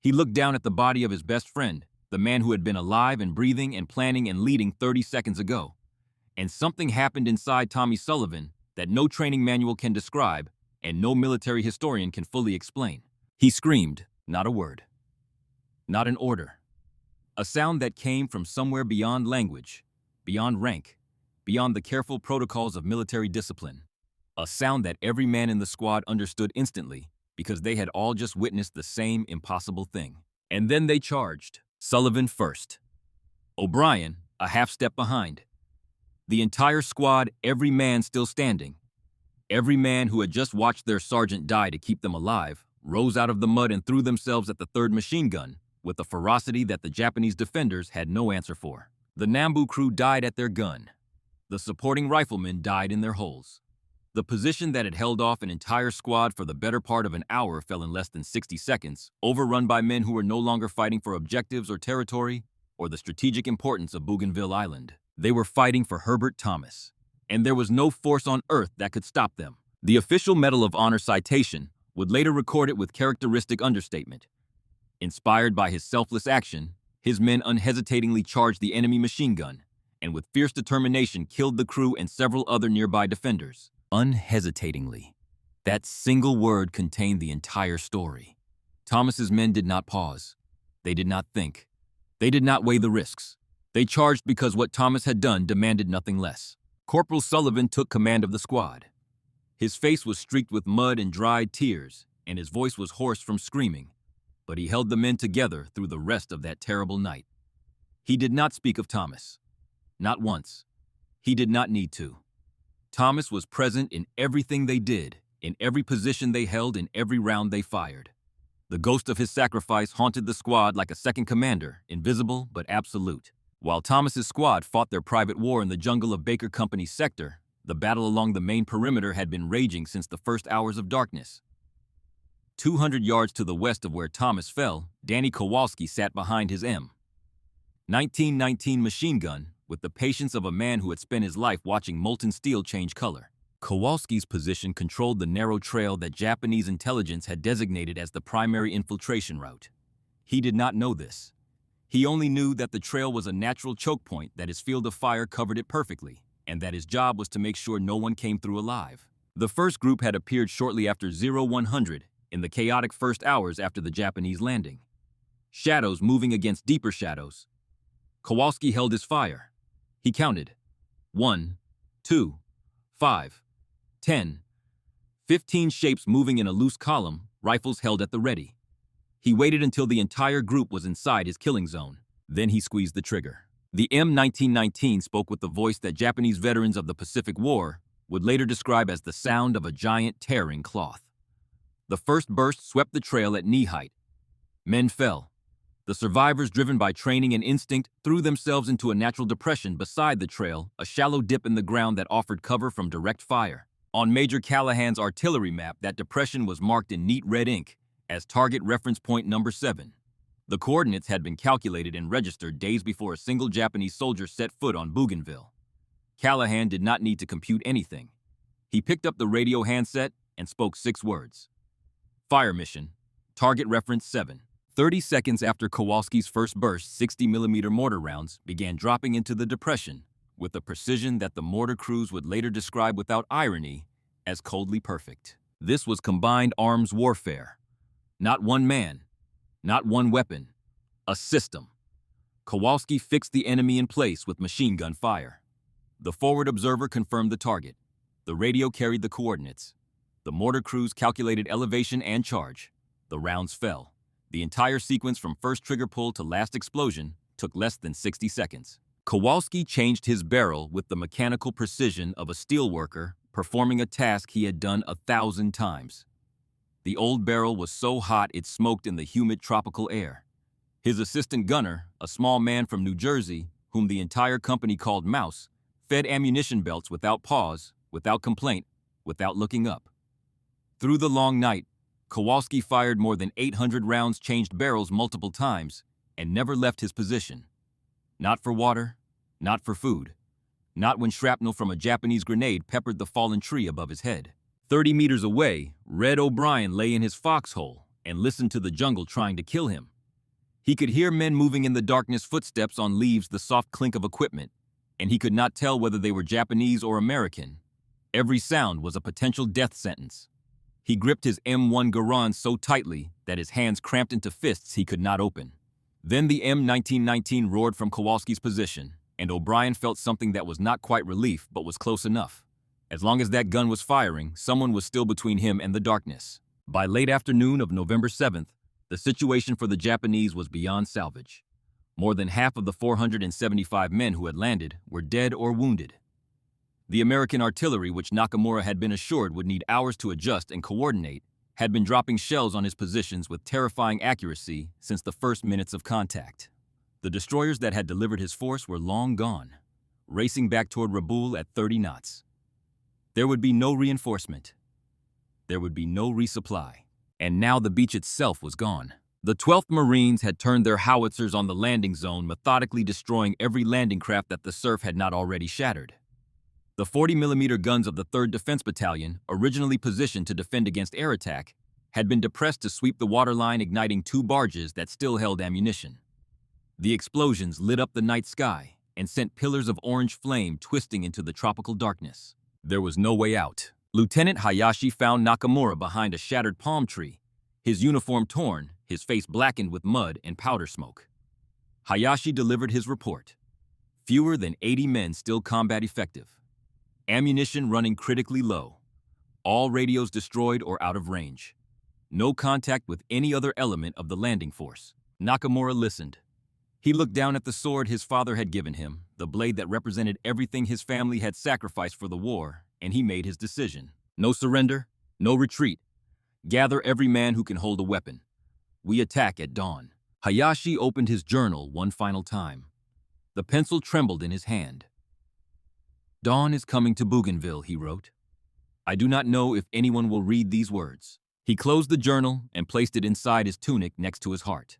He looked down at the body of his best friend, the man who had been alive and breathing and planning and leading 30 seconds ago. And something happened inside Tommy Sullivan that no training manual can describe and no military historian can fully explain. He screamed, not a word. Not an order. A sound that came from somewhere beyond language. beyond rank, beyond the careful protocols of military discipline. A sound that every man in the squad understood instantly because they had all just witnessed the same impossible thing. And then they charged. Sullivan first. O'Brien, a half step behind. The entire squad, every man still standing. Every man who had just watched their sergeant die to keep them alive, rose out of the mud and threw themselves at the third machine gun with a ferocity that the Japanese defenders had no answer for. The Nambu crew died at their gun. The supporting riflemen died in their holes. The position that had held off an entire squad for the better part of an hour fell in less than 60 seconds, overrun by men who were no longer fighting for objectives or territory or the strategic importance of Bougainville Island. They were fighting for Herbert Thomas, and there was no force on earth that could stop them. The official Medal of Honor citation would later record it with characteristic understatement. Inspired by his selfless action, his men unhesitatingly charged the enemy machine gun, and with fierce determination killed the crew and several other nearby defenders. Unhesitatingly. That single word contained the entire story. Thomas's men did not pause. They did not think. They did not weigh the risks. They charged because what Thomas had done demanded nothing less. Corporal Sullivan took command of the squad. His face was streaked with mud and dried tears, and his voice was hoarse from screaming, but he held the men together through the rest of that terrible night. He did not speak of Thomas. Not once. He did not need to. Thomas was present in everything they did, in every position they held, in every round they fired. The ghost of his sacrifice haunted the squad like a second commander, invisible but absolute. While Thomas's squad fought their private war in the jungle of Baker Company's sector, the battle along the main perimeter had been raging since the first hours of darkness. 200 yards to the west of where Thomas fell, Danny Kowalski sat behind his M1919 machine gun with the patience of a man who had spent his life watching molten steel change color. Kowalski's position controlled the narrow trail that Japanese intelligence had designated as the primary infiltration route. He did not know this. He only knew that the trail was a natural choke point, that his field of fire covered it perfectly, and that his job was to make sure no one came through alive. The first group had appeared shortly after 0100 in the chaotic first hours after the Japanese landing. Shadows moving against deeper shadows. Kowalski held his fire. He counted. 1, 2, 5, 10, 15 shapes moving in a loose column, rifles held at the ready. He waited until the entire group was inside his killing zone. Then he squeezed the trigger. The M1919 spoke with the voice that Japanese veterans of the Pacific War would later describe as the sound of a giant tearing cloth. The first burst swept the trail at knee height. Men fell. The survivors, driven by training and instinct, threw themselves into a natural depression beside the trail, a shallow dip in the ground that offered cover from direct fire. On Major Callahan's artillery map, that depression was marked in neat red ink as target reference point number 7. The coordinates had been calculated and registered days before a single Japanese soldier set foot on Bougainville. Callahan did not need to compute anything. He picked up the radio handset and spoke 6 words. Fire mission, target reference 7. 30 seconds after Kowalski's first burst, 60mm mortar rounds began dropping into the depression with a precision that the mortar crews would later describe without irony as coldly perfect. This was combined arms warfare. Not one man, not one weapon, a system. Kowalski fixed the enemy in place with machine gun fire. The forward observer confirmed the target. The radio carried the coordinates. The mortar crews calculated elevation and charge. The rounds fell. The entire sequence from first trigger pull to last explosion took less than 60 seconds. Kowalski changed his barrel with the mechanical precision of a steelworker performing a task he had done 1,000 times. The old barrel was so hot it smoked in the humid tropical air. His assistant gunner, a small man from New Jersey, whom the entire company called Mouse, fed ammunition belts without pause, without complaint, without looking up. Through the long night, Kowalski fired more than 800 rounds, changed barrels multiple times, and never left his position. Not for water, not for food, not when shrapnel from a Japanese grenade peppered the fallen tree above his head. 30 meters away, Red O'Brien lay in his foxhole and listened to the jungle trying to kill him. He could hear men moving in the darkness, footsteps on leaves, the soft clink of equipment, and he could not tell whether they were Japanese or American. Every sound was a potential death sentence. He gripped his M1 Garand so tightly that his hands cramped into fists he could not open. Then the M1919 roared from Kowalski's position, and O'Brien felt something that was not quite relief but was close enough. As long as that gun was firing, someone was still between him and the darkness. By late afternoon of November 7th, the situation for the Japanese was beyond salvage. More than half of the 475 men who had landed were dead or wounded. The American artillery, which Nakamura had been assured would need hours to adjust and coordinate, had been dropping shells on his positions with terrifying accuracy since the first minutes of contact. The destroyers that had delivered his force were long gone, racing back toward Rabaul at 30 knots. There would be no reinforcement. There would be no resupply. And now the beach itself was gone. The 12th Marines had turned their howitzers on the landing zone, methodically destroying every landing craft that the surf had not already shattered. The 40mm guns of the 3rd Defense Battalion, originally positioned to defend against air attack, had been depressed to sweep the waterline, igniting 2 barges that still held ammunition. The explosions lit up the night sky and sent pillars of orange flame twisting into the tropical darkness. There was no way out. Lieutenant Hayashi found Nakamura behind a shattered palm tree, his uniform torn, his face blackened with mud and powder smoke. Hayashi delivered his report. Fewer than 80 men still combat effective. Ammunition running critically low. All radios destroyed or out of range. No contact with any other element of the landing force. Nakamura listened. He looked down at the sword his father had given him, the blade that represented everything his family had sacrificed for the war, and he made his decision. No surrender, no retreat. Gather every man who can hold a weapon. We attack at dawn. Hayashi opened his journal one final time. The pencil trembled in his hand. Dawn is coming to Bougainville, he wrote. I do not know if anyone will read these words. He closed the journal and placed it inside his tunic next to his heart.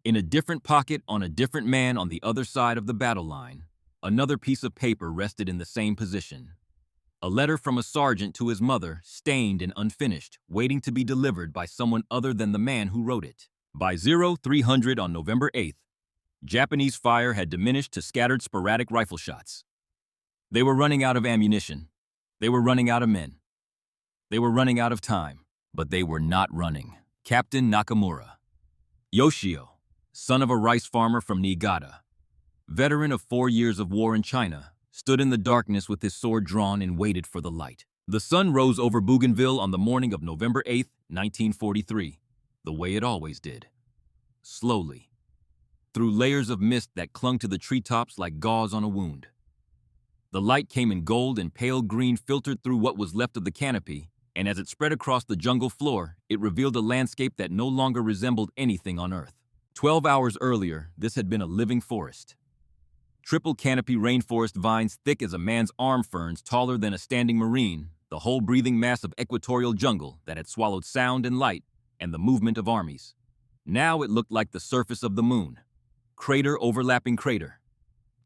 In a different pocket on a different man on the other side of the battle line, another piece of paper rested in the same position. A letter from a sergeant to his mother, stained and unfinished, waiting to be delivered by someone other than the man who wrote it. By 0300 on November 8th, Japanese fire had diminished to scattered sporadic rifle shots. They were running out of ammunition. They were running out of men. They were running out of time, but they were not running. Captain Nakamura. Yoshio, son of a rice farmer from Niigata, veteran of 4 years of war in China, stood in the darkness with his sword drawn and waited for the light. The sun rose over Bougainville on the morning of November 8, 1943, the way it always did. Slowly, through layers of mist that clung to the treetops like gauze on a wound. The light came in gold and pale green, filtered through what was left of the canopy, and as it spread across the jungle floor, it revealed a landscape that no longer resembled anything on Earth. 12 hours earlier, this had been a living forest. Triple canopy rainforest vines thick as a man's arm, ferns taller than a standing marine, the whole breathing mass of equatorial jungle that had swallowed sound and light and the movement of armies. Now it looked like the surface of the moon. Crater overlapping crater.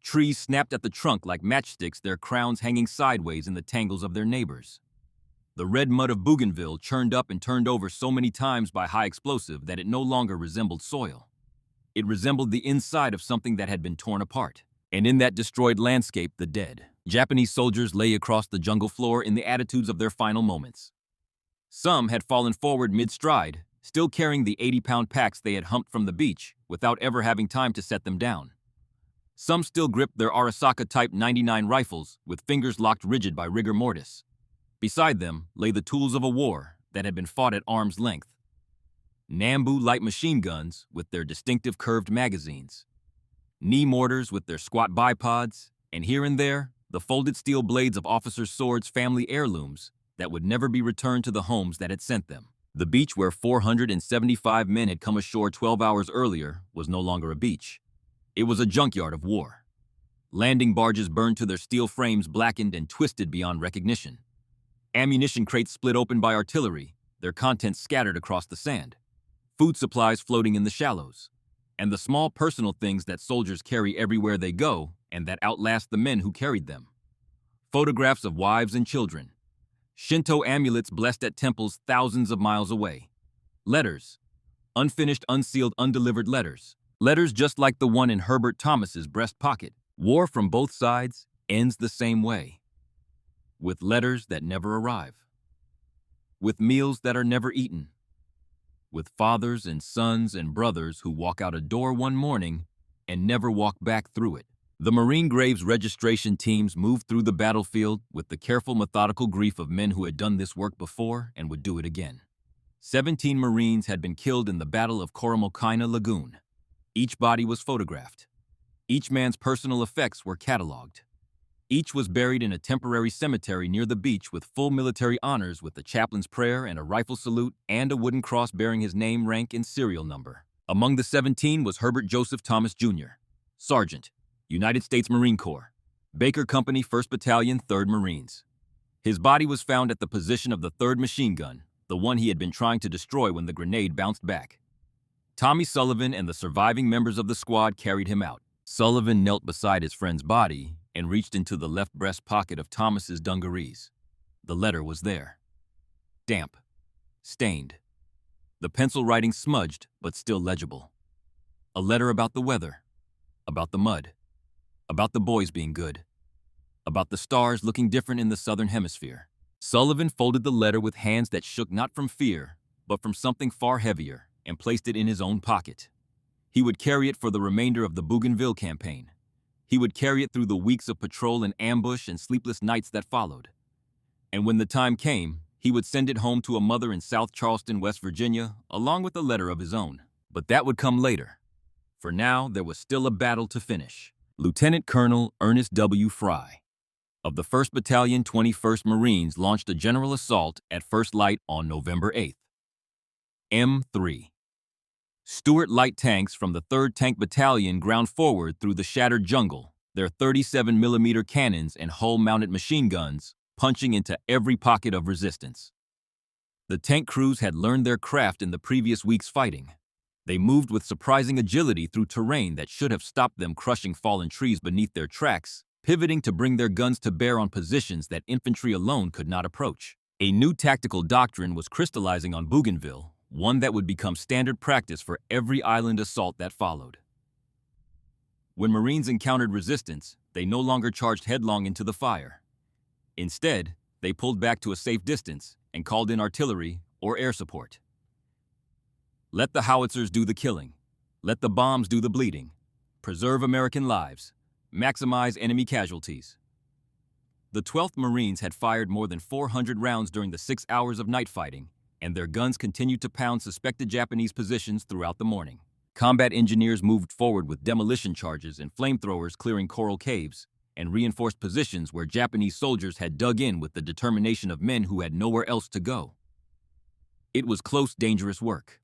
Trees snapped at the trunk like matchsticks, their crowns hanging sideways in the tangles of their neighbors. The red mud of Bougainville churned up and turned over so many times by high explosive that it no longer resembled soil. It resembled the inside of something that had been torn apart. And in that destroyed landscape, the dead. Japanese soldiers lay across the jungle floor in the attitudes of their final moments. Some had fallen forward mid-stride, still carrying the 80-pound packs they had humped from the beach without ever having time to set them down. Some still gripped their Arisaka Type 99 rifles with fingers locked rigid by rigor mortis. Beside them lay the tools of a war that had been fought at arm's length. Nambu light machine guns with their distinctive curved magazines. Knee mortars with their squat bipods, and here and there, the folded steel blades of officers' swords, family heirlooms that would never be returned to the homes that had sent them. The beach where 475 men had come ashore 12 hours earlier was no longer a beach. It was a junkyard of war. Landing barges burned to their steel frames, blackened and twisted beyond recognition. Ammunition crates split open by artillery, their contents scattered across the sand. Food supplies floating in the shallows. And the small personal things that soldiers carry everywhere they go and that outlast the men who carried them. Photographs of wives and children. Shinto amulets blessed at temples thousands of miles away. Letters. Unfinished, unsealed, undelivered letters. Letters just like the one in Herbert Thomas's breast pocket. War from both sides ends the same way. With letters that never arrive. With meals that are never eaten. With fathers and sons and brothers who walk out a door one morning and never walk back through it. The Marine Graves registration teams moved through the battlefield with the careful, methodical grief of men who had done this work before and would do it again. 17 Marines had been killed in the Battle of Coromocana Lagoon. Each body was photographed. Each man's personal effects were cataloged. Each was buried in a temporary cemetery near the beach with full military honors with the chaplain's prayer and a rifle salute and a wooden cross bearing his name, rank, and serial number. Among the 17 was Herbert Joseph Thomas, Jr., Sergeant, United States Marine Corps, Baker Company, 1st Battalion, 3rd Marines. His body was found at the position of the 3rd machine gun, the one he had been trying to destroy when the grenade bounced back. Tommy Sullivan and the surviving members of the squad carried him out. Sullivan knelt beside his friend's body and reached into the left breast pocket of Thomas's dungarees. The letter was there. Damp. Stained. The pencil writing smudged, but still legible. A letter about the weather. About the mud. About the boys being good. About the stars looking different in the southern hemisphere. Sullivan folded the letter with hands that shook not from fear, but from something far heavier, and placed it in his own pocket. He would carry it for the remainder of the Bougainville campaign. He would carry it through the weeks of patrol and ambush and sleepless nights that followed. And when the time came, he would send it home to a mother in South Charleston, West Virginia, along with a letter of his own. But that would come later. For now, there was still a battle to finish. Lieutenant Colonel Ernest W. Fry of the 1st Battalion, 21st Marines launched a general assault at first light on November 8th. M3. Stuart light tanks from the 3rd Tank Battalion ground forward through the shattered jungle, their 37mm cannons and hull-mounted machine guns punching into every pocket of resistance. The tank crews had learned their craft in the previous week's fighting. They moved with surprising agility through terrain that should have stopped them crushing fallen trees beneath their tracks, pivoting to bring their guns to bear on positions that infantry alone could not approach. A new tactical doctrine was crystallizing on Bougainville, one that would become standard practice for every island assault that followed. When Marines encountered resistance, they no longer charged headlong into the fire. Instead, they pulled back to a safe distance and called in artillery or air support. Let the howitzers do the killing. Let the bombs do the bleeding. Preserve American lives. Maximize enemy casualties. The 12th Marines had fired more than 400 rounds during the 6 hours of night fighting, and their guns continued to pound suspected Japanese positions throughout the morning. Combat engineers moved forward with demolition charges and flamethrowers clearing coral caves, and reinforced positions where Japanese soldiers had dug in with the determination of men who had nowhere else to go. It was close, dangerous work.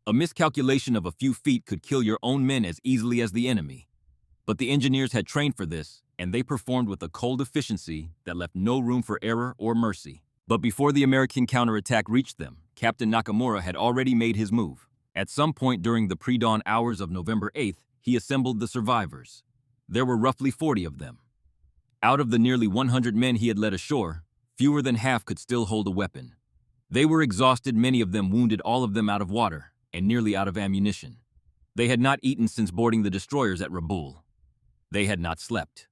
A miscalculation of a few feet could kill your own men as easily as the enemy. But the engineers had trained for this, and they performed with a cold efficiency that left no room for error or mercy. But before the American counterattack reached them, Captain Nakamura had already made his move. At some point during the pre-dawn hours of November 8th, he assembled the survivors. There were roughly 40 of them. Out of the nearly 100 men he had led ashore, fewer than half could still hold a weapon. They were exhausted, many of them wounded, all of them out of water and nearly out of ammunition. They had not eaten since boarding the destroyers at Rabaul. They had not slept.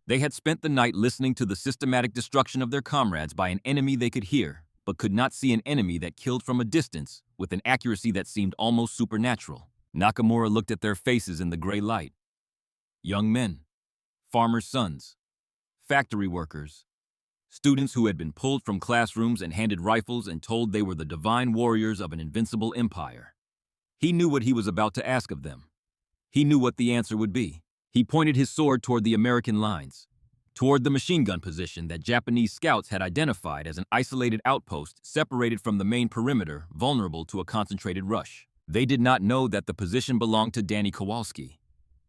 They had spent the night listening to the systematic destruction of their comrades by an enemy they could hear, but could not see, an enemy that killed from a distance with an accuracy that seemed almost supernatural. Nakamura looked at their faces in the gray light. Young men, farmers' sons, factory workers, students who had been pulled from classrooms and handed rifles and told they were the divine warriors of an invincible empire. He knew what he was about to ask of them. He knew what the answer would be. He pointed his sword toward the American lines, toward the machine gun position that Japanese scouts had identified as an isolated outpost separated from the main perimeter, vulnerable to a concentrated rush. They did not know that the position belonged to Danny Kowalski.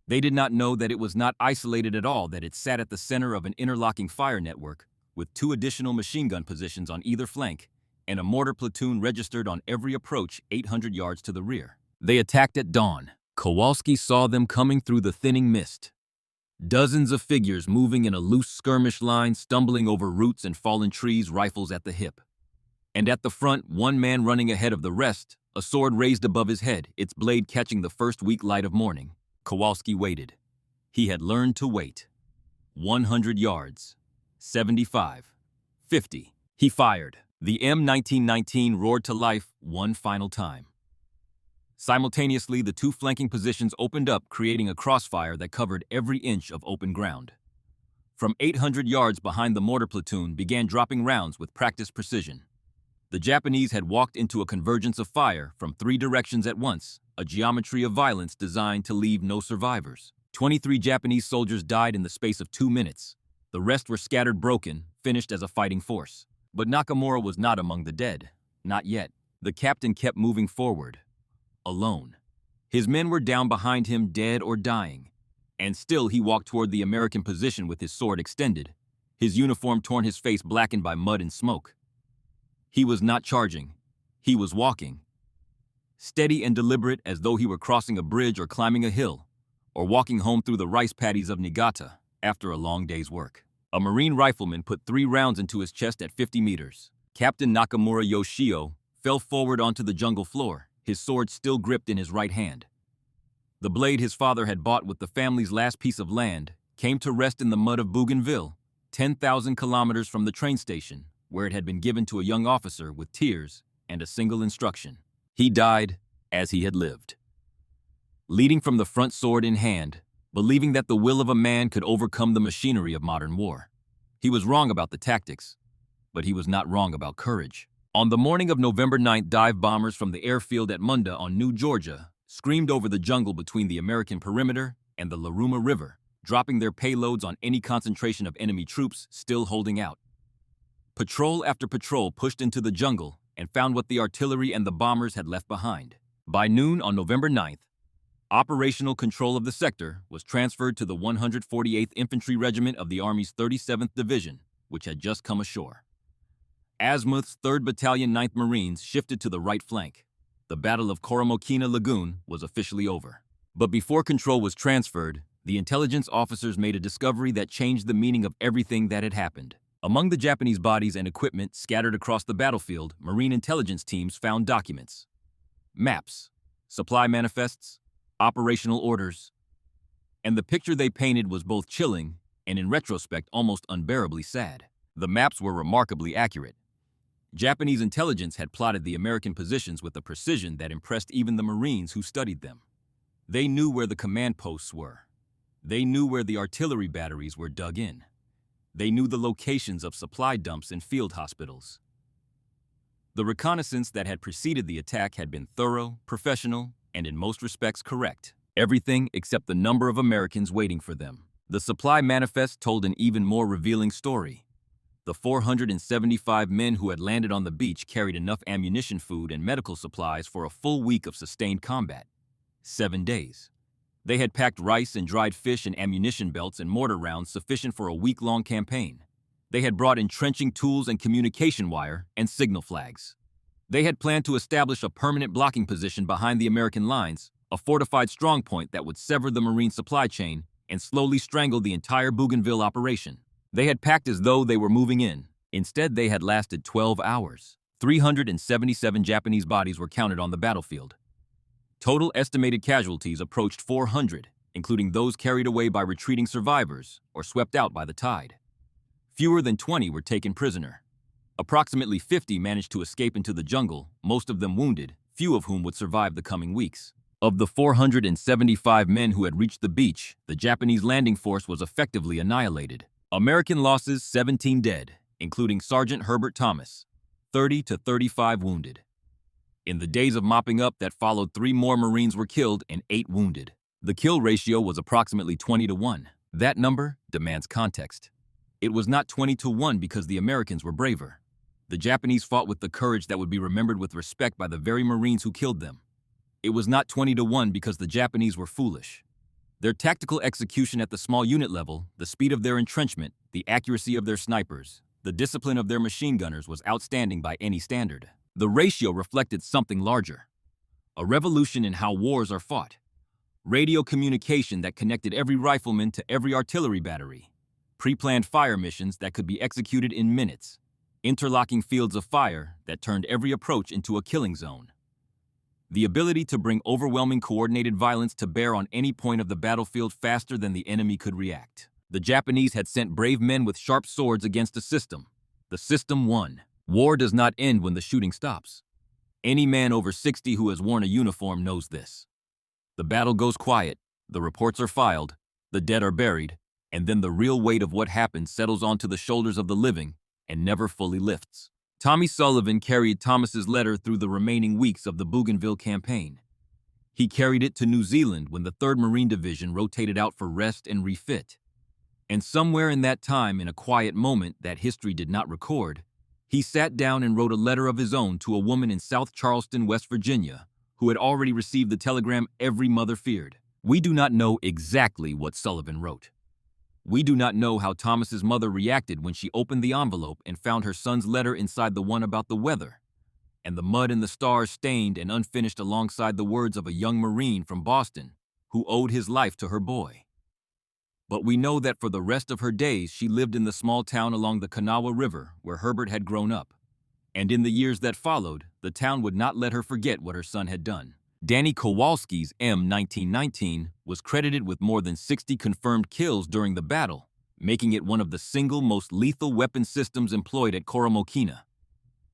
They did not know that it was not isolated at all, that it sat at the center of an interlocking fire network with 2 additional machine gun positions on either flank and a mortar platoon registered on every approach 800 yards to the rear. They attacked at dawn. Kowalski saw them coming through the thinning mist. Dozens of figures moving in a loose skirmish line, stumbling over roots and fallen trees, rifles at the hip. And at the front, one man running ahead of the rest, a sword raised above his head, its blade catching the first weak light of morning. Kowalski waited. He had learned to wait. 100 yards. 75. 50. He fired. The M1919 roared to life one final time. Simultaneously, the two flanking positions opened up, creating a crossfire that covered every inch of open ground. From 800 yards behind, the mortar platoon began dropping rounds with practiced precision. The Japanese had walked into a convergence of fire from three directions at once, a geometry of violence designed to leave no survivors. 23 Japanese soldiers died in the space of 2 minutes. The rest were scattered, broken, finished as a fighting force. But Nakamura was not among the dead. Not yet. The captain kept moving forward, alone. His men were down behind him, dead or dying. And still he walked toward the American position with his sword extended, his uniform torn, his face blackened by mud and smoke. He was not charging. He was walking. Steady and deliberate, as though he were crossing a bridge or climbing a hill, or walking home through the rice paddies of Niigata after a long day's work. A Marine rifleman put 3 rounds into his chest at 50 meters. Captain Nakamura Yoshio fell forward onto the jungle floor, his sword still gripped in his right hand. The blade his father had bought with the family's last piece of land came to rest in the mud of Bougainville, 10,000 kilometers from the train station, where it had been given to a young officer with tears and a single instruction. He died as he had lived. Leading from the front, sword in hand, believing that the will of a man could overcome the machinery of modern war. He was wrong about the tactics, but he was not wrong about courage. On the morning of November 9th, dive bombers from the airfield at Munda on New Georgia screamed over the jungle between the American perimeter and the Laruma River, dropping their payloads on any concentration of enemy troops still holding out. Patrol after patrol pushed into the jungle and found what the artillery and the bombers had left behind. By noon on November 9th, operational control of the sector was transferred to the 148th Infantry Regiment of the Army's 37th Division, which had just come ashore. Azimuth's 3rd Battalion 9th Marines shifted to the right flank. The Battle of Koromokina Lagoon was officially over. But before control was transferred, the intelligence officers made a discovery that changed the meaning of everything that had happened. Among the Japanese bodies and equipment scattered across the battlefield, Marine intelligence teams found documents, maps, supply manifests, operational orders, and the picture they painted was both chilling and, in retrospect, almost unbearably sad. The maps were remarkably accurate. Japanese intelligence had plotted the American positions with a precision that impressed even the Marines who studied them. They knew where the command posts were. They knew where the artillery batteries were dug in. They knew the locations of supply dumps and field hospitals. The reconnaissance that had preceded the attack had been thorough, professional, and in most respects correct. Everything except the number of Americans waiting for them. The supply manifest told an even more revealing story. The 475 men who had landed on the beach carried enough ammunition, food, and medical supplies for a full week of sustained combat. 7 days. They had packed rice and dried fish and ammunition belts and mortar rounds sufficient for a week-long campaign. They had brought entrenching tools and communication wire and signal flags. They had planned to establish a permanent blocking position behind the American lines, a fortified strongpoint that would sever the Marine supply chain and slowly strangle the entire Bougainville operation. They had packed as though they were moving in. Instead, they had lasted 12 hours. 377 Japanese bodies were counted on the battlefield. Total estimated casualties approached 400, including those carried away by retreating survivors or swept out by the tide. Fewer than 20 were taken prisoner. Approximately 50 managed to escape into the jungle, most of them wounded, few of whom would survive the coming weeks. Of the 475 men who had reached the beach, the Japanese landing force was effectively annihilated. American losses: 17 dead, including Sergeant Herbert Thomas, 30 to 35 wounded. In the days of mopping up that followed, 3 more Marines were killed and 8 wounded. The kill ratio was approximately 20 to 1. That number demands context. It was not 20 to 1 because the Americans were braver. The Japanese fought with the courage that would be remembered with respect by the very Marines who killed them. It was not 20 to 1 because the Japanese were foolish. Their tactical execution at the small unit level, the speed of their entrenchment, the accuracy of their snipers, the discipline of their machine gunners was outstanding by any standard. The ratio reflected something larger. A revolution in how wars are fought. Radio communication that connected every rifleman to every artillery battery. Pre-planned fire missions that could be executed in minutes. Interlocking fields of fire that turned every approach into a killing zone. The ability to bring overwhelming coordinated violence to bear on any point of the battlefield faster than the enemy could react. The Japanese had sent brave men with sharp swords against a system. The system won. War does not end when the shooting stops. Any man over 60 who has worn a uniform knows this. The battle goes quiet, the reports are filed, the dead are buried, and then the real weight of what happened settles onto the shoulders of the living and never fully lifts. Tommy Sullivan carried Thomas's letter through the remaining weeks of the Bougainville campaign. He carried it to New Zealand when the 3rd Marine Division rotated out for rest and refit. And somewhere in that time, in a quiet moment that history did not record, he sat down and wrote a letter of his own to a woman in South Charleston, West Virginia, who had already received the telegram every mother feared. We do not know exactly what Sullivan wrote. We do not know how Thomas's mother reacted when she opened the envelope and found her son's letter inside the one about the weather, and the mud and the stars stained and unfinished alongside the words of a young Marine from Boston who owed his life to her boy. But we know that for the rest of her days she lived in the small town along the Kanawha River where Herbert had grown up. And in the years that followed, the town would not let her forget what her son had done. Danny Kowalski's M1919 was credited with more than 60 confirmed kills during the battle, making it one of the single most lethal weapon systems employed at Koromokina.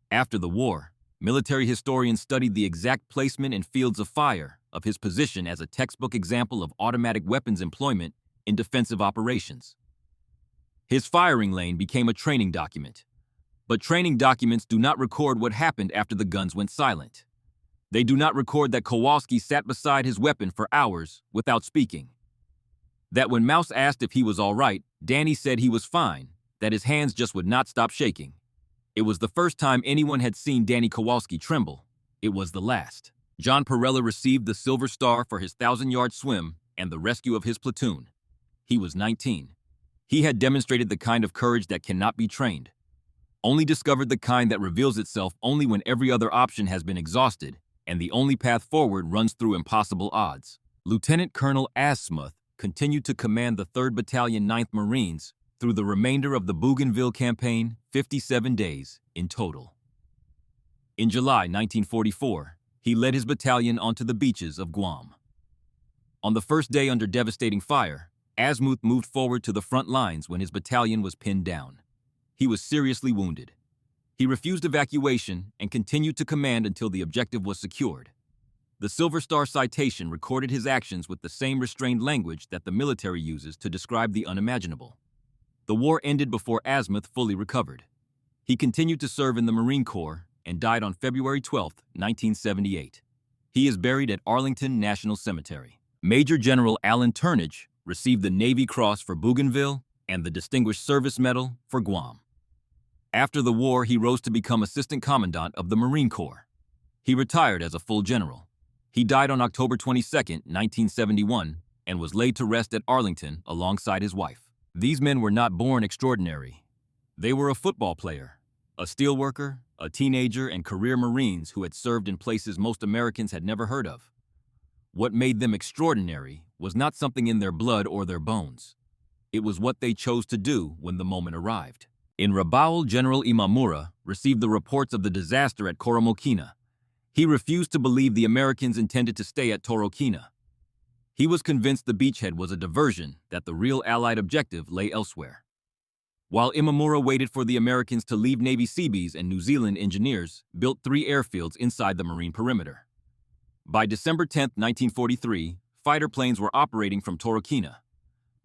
After the war, military historians studied the exact placement and fields of fire of his position as a textbook example of automatic weapons employment in defensive operations. His firing lane became a training document, but training documents do not record what happened after the guns went silent. They do not record that Kowalski sat beside his weapon for hours without speaking. That when Mouse asked if he was all right, Danny said he was fine, that his hands just would not stop shaking. It was the first time anyone had seen Danny Kowalski tremble. It was the last. John Perella received the Silver Star for his 1,000-yard swim and the rescue of his platoon. He was 19. He had demonstrated the kind of courage that cannot be trained, only discovered the kind that reveals itself only when every other option has been exhausted and the only path forward runs through impossible odds. Lieutenant Colonel Asmuth continued to command the 3rd Battalion 9th Marines through the remainder of the Bougainville campaign, 57 days in total. In July 1944, he led his battalion onto the beaches of Guam. On the first day under devastating fire, Asmuth moved forward to the front lines when his battalion was pinned down. He was seriously wounded. He refused evacuation and continued to command until the objective was secured. The Silver Star citation recorded his actions with the same restrained language that the military uses to describe the unimaginable. The war ended before Asmuth fully recovered. He continued to serve in the Marine Corps and died on February 12, 1978. He is buried at Arlington National Cemetery. Major General Alan Turnage received the Navy Cross for Bougainville and the Distinguished Service Medal for Guam. After the war, he rose to become Assistant Commandant of the Marine Corps. He retired as a full general. He died on October 22, 1971, and was laid to rest at Arlington alongside his wife. These men were not born extraordinary. They were a football player, a steelworker, a teenager, and career Marines who had served in places most Americans had never heard of. What made them extraordinary was not something in their blood or their bones. It was what they chose to do when the moment arrived. In Rabaul, General Imamura received the reports of the disaster at Koromokina. He refused to believe the Americans intended to stay at Torokina. He was convinced the beachhead was a diversion, that the real Allied objective lay elsewhere. While Imamura waited for the Americans to leave, Navy Seabees and New Zealand engineers built 3 airfields inside the marine perimeter. By December 10, 1943, fighter planes were operating from Torokina.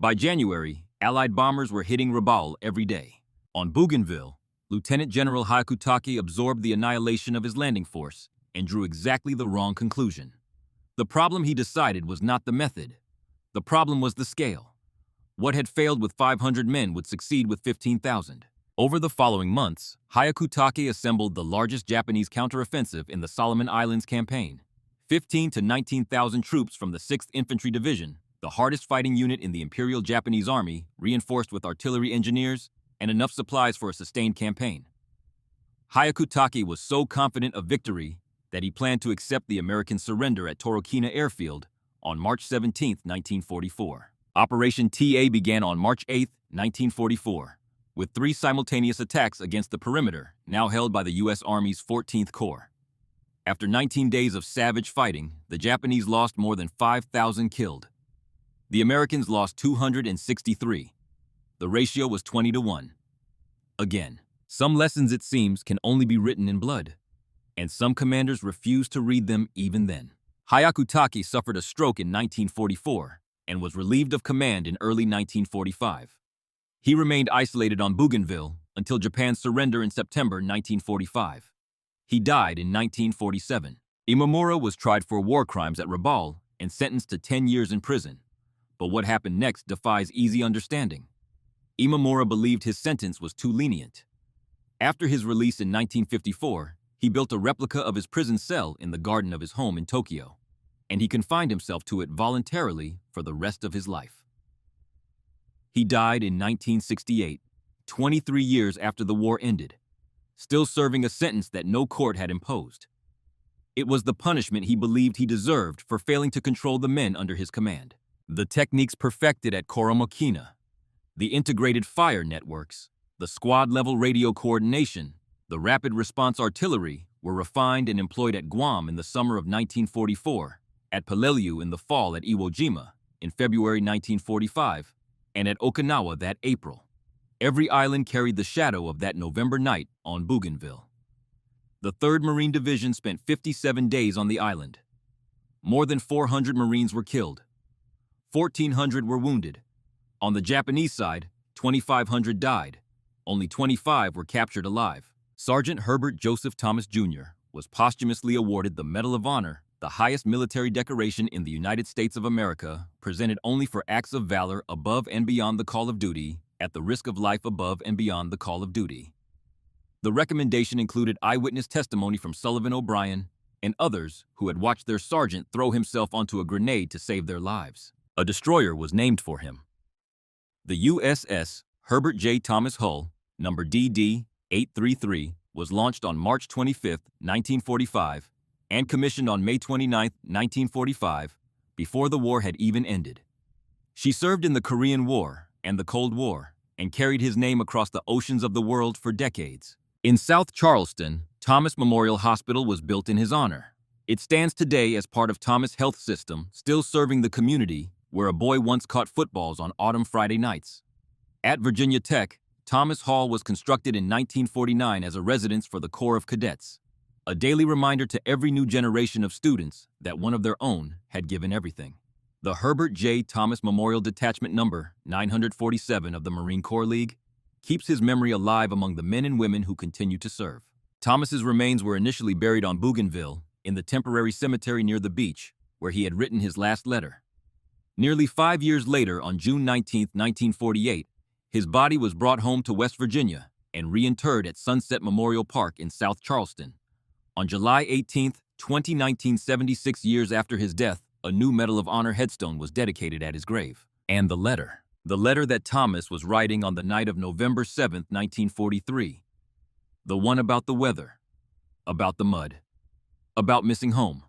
By January, Allied bombers were hitting Rabaul every day. On Bougainville, Lieutenant General Hyakutake absorbed the annihilation of his landing force and drew exactly the wrong conclusion. The problem, he decided, was not the method. The problem was the scale. What had failed with 500 men would succeed with 15,000. Over the following months, Hyakutake assembled the largest Japanese counteroffensive in the Solomon Islands campaign. 15 to 19,000 troops from the 6th Infantry Division, the hardest fighting unit in the Imperial Japanese Army, reinforced with artillery engineers, and enough supplies for a sustained campaign. Hyakutake was so confident of victory that he planned to accept the American surrender at Torokina Airfield on March 17, 1944. Operation TA began on March 8, 1944, with 3 simultaneous attacks against the perimeter now held by the U.S. Army's 14th Corps. After 19 days of savage fighting, the Japanese lost more than 5,000 killed. The Americans lost 263. The ratio was 20 to 1. Again, some lessons, it seems, can only be written in blood. and some commanders refused to read them even then. Hyakutake suffered a stroke in 1944 and was relieved of command in early 1945. He remained isolated on Bougainville until Japan's surrender in September 1945. He died in 1947. Imamura was tried for war crimes at Rabaul and sentenced to 10 years in prison. But what happened next defies easy understanding. Imamura believed his sentence was too lenient. After his release in 1954, he built a replica of his prison cell in the garden of his home in Tokyo, and he confined himself to it voluntarily for the rest of his life. He died in 1968, 23 years after the war ended, still serving a sentence that no court had imposed. It was the punishment he believed he deserved for failing to control the men under his command. The techniques perfected at Koromokina, the integrated fire networks, the squad-level radio coordination, the rapid response artillery were refined and employed at Guam in the summer of 1944, at Peleliu in the fall at Iwo Jima in February 1945, and at Okinawa that April. Every island carried the shadow of that November night on Bougainville. The 3rd Marine Division spent 57 days on the island. More than 400 Marines were killed. 1,400 were wounded. On the Japanese side, 2,500 died. Only 25 were captured alive. Sergeant Herbert Joseph Thomas Jr. was posthumously awarded the Medal of Honor, the highest military decoration in the United States of America, presented only for acts of valor above and beyond the call of duty, at the risk of life above and beyond the call of duty. The recommendation included eyewitness testimony from Sullivan O'Brien and others who had watched their sergeant throw himself onto a grenade to save their lives. A destroyer was named for him. The USS Herbert J. Thomas Hull, number DD-833, was launched on March 25, 1945, and commissioned on May 29, 1945, before the war had even ended. She served in the Korean War and the Cold War, and carried his name across the oceans of the world for decades. In South Charleston, Thomas Memorial Hospital was built in his honor. It stands today as part of Thomas Health System, still serving the community where a boy once caught footballs on autumn Friday nights. At Virginia Tech, Thomas Hall was constructed in 1949 as a residence for the Corps of Cadets, a daily reminder to every new generation of students that one of their own had given everything. The Herbert J. Thomas Memorial Detachment Number 947 of the Marine Corps League keeps his memory alive among the men and women who continue to serve. Thomas's remains were initially buried on Bougainville in the temporary cemetery near the beach, where he had written his last letter. Nearly 5 years later, on June 19, 1948, his body was brought home to West Virginia and reinterred at Sunset Memorial Park in South Charleston. On July 18, 2019, 76 years after his death, a new Medal of Honor headstone was dedicated at his grave. And the letter that Thomas was writing on the night of November 7, 1943. The one about the weather, about the mud, about missing home,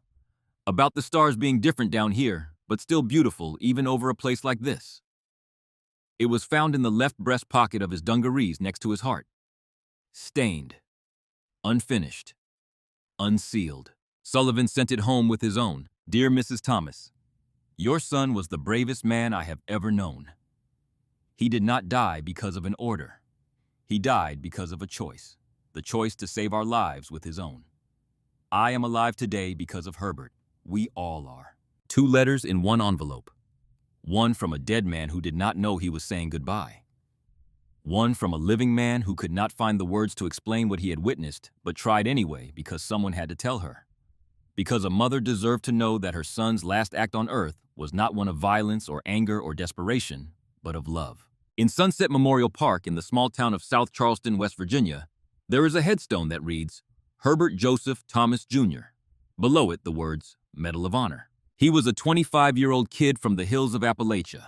about the stars being different down here, but still beautiful even over a place like this. It was found in the left breast pocket of his dungarees next to his heart. Stained, unfinished, unsealed. Sullivan sent it home with his own. Dear Mrs. Thomas, your son was the bravest man I have ever known. He did not die because of an order. He died because of a choice, the choice to save our lives with his own. I am alive today because of Herbert. We all are. 2 letters in one envelope. One from a dead man who did not know he was saying goodbye. One from a living man who could not find the words to explain what he had witnessed, but tried anyway because someone had to tell her. Because a mother deserved to know that her son's last act on earth was not one of violence or anger or desperation, but of love. In Sunset Memorial Park in the small town of South Charleston, West Virginia, there is a headstone that reads, Herbert Joseph Thomas Jr. Below it, the words, Medal of Honor. He was a 25-year-old kid from the hills of Appalachia,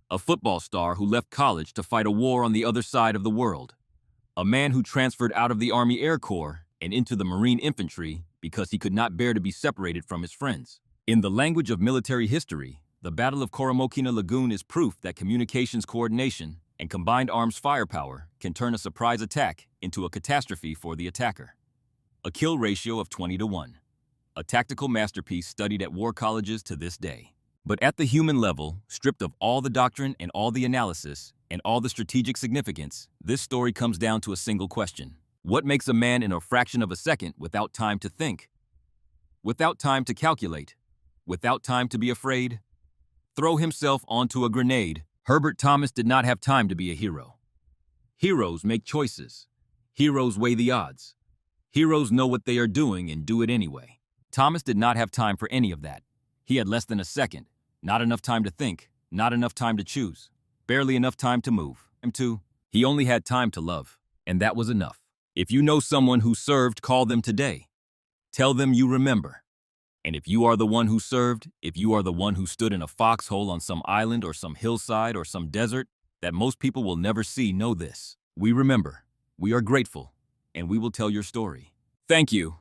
a football star who left college to fight a war on the other side of the world, a man who transferred out of the Army Air Corps and into the Marine Infantry because he could not bear to be separated from his friends. In the language of military history, the Battle of Koromokina Lagoon is proof that communications coordination and combined arms firepower can turn a surprise attack into a catastrophe for the attacker. A kill ratio of 20-1. A tactical masterpiece studied at war colleges to this day. But at the human level, stripped of all the doctrine and all the analysis and all the strategic significance, this story comes down to a single question. What makes a man in a fraction of a second without time to think? Without time to calculate? Without time to be afraid? Throw himself onto a grenade. Herbert Thomas did not have time to be a hero. Heroes make choices. Heroes weigh the odds. Heroes know what they are doing and do it anyway. Thomas did not have time for any of that. He had less than a second. Not enough time to think. Not enough time to choose. Barely enough time to move. He only had time to love. And that was enough. If you know someone who served, call them today. Tell them you remember. And if you are the one who served, if you are the one who stood in a foxhole on some island or some hillside or some desert that most people will never see, know this. We remember, we are grateful, and we will tell your story. Thank you.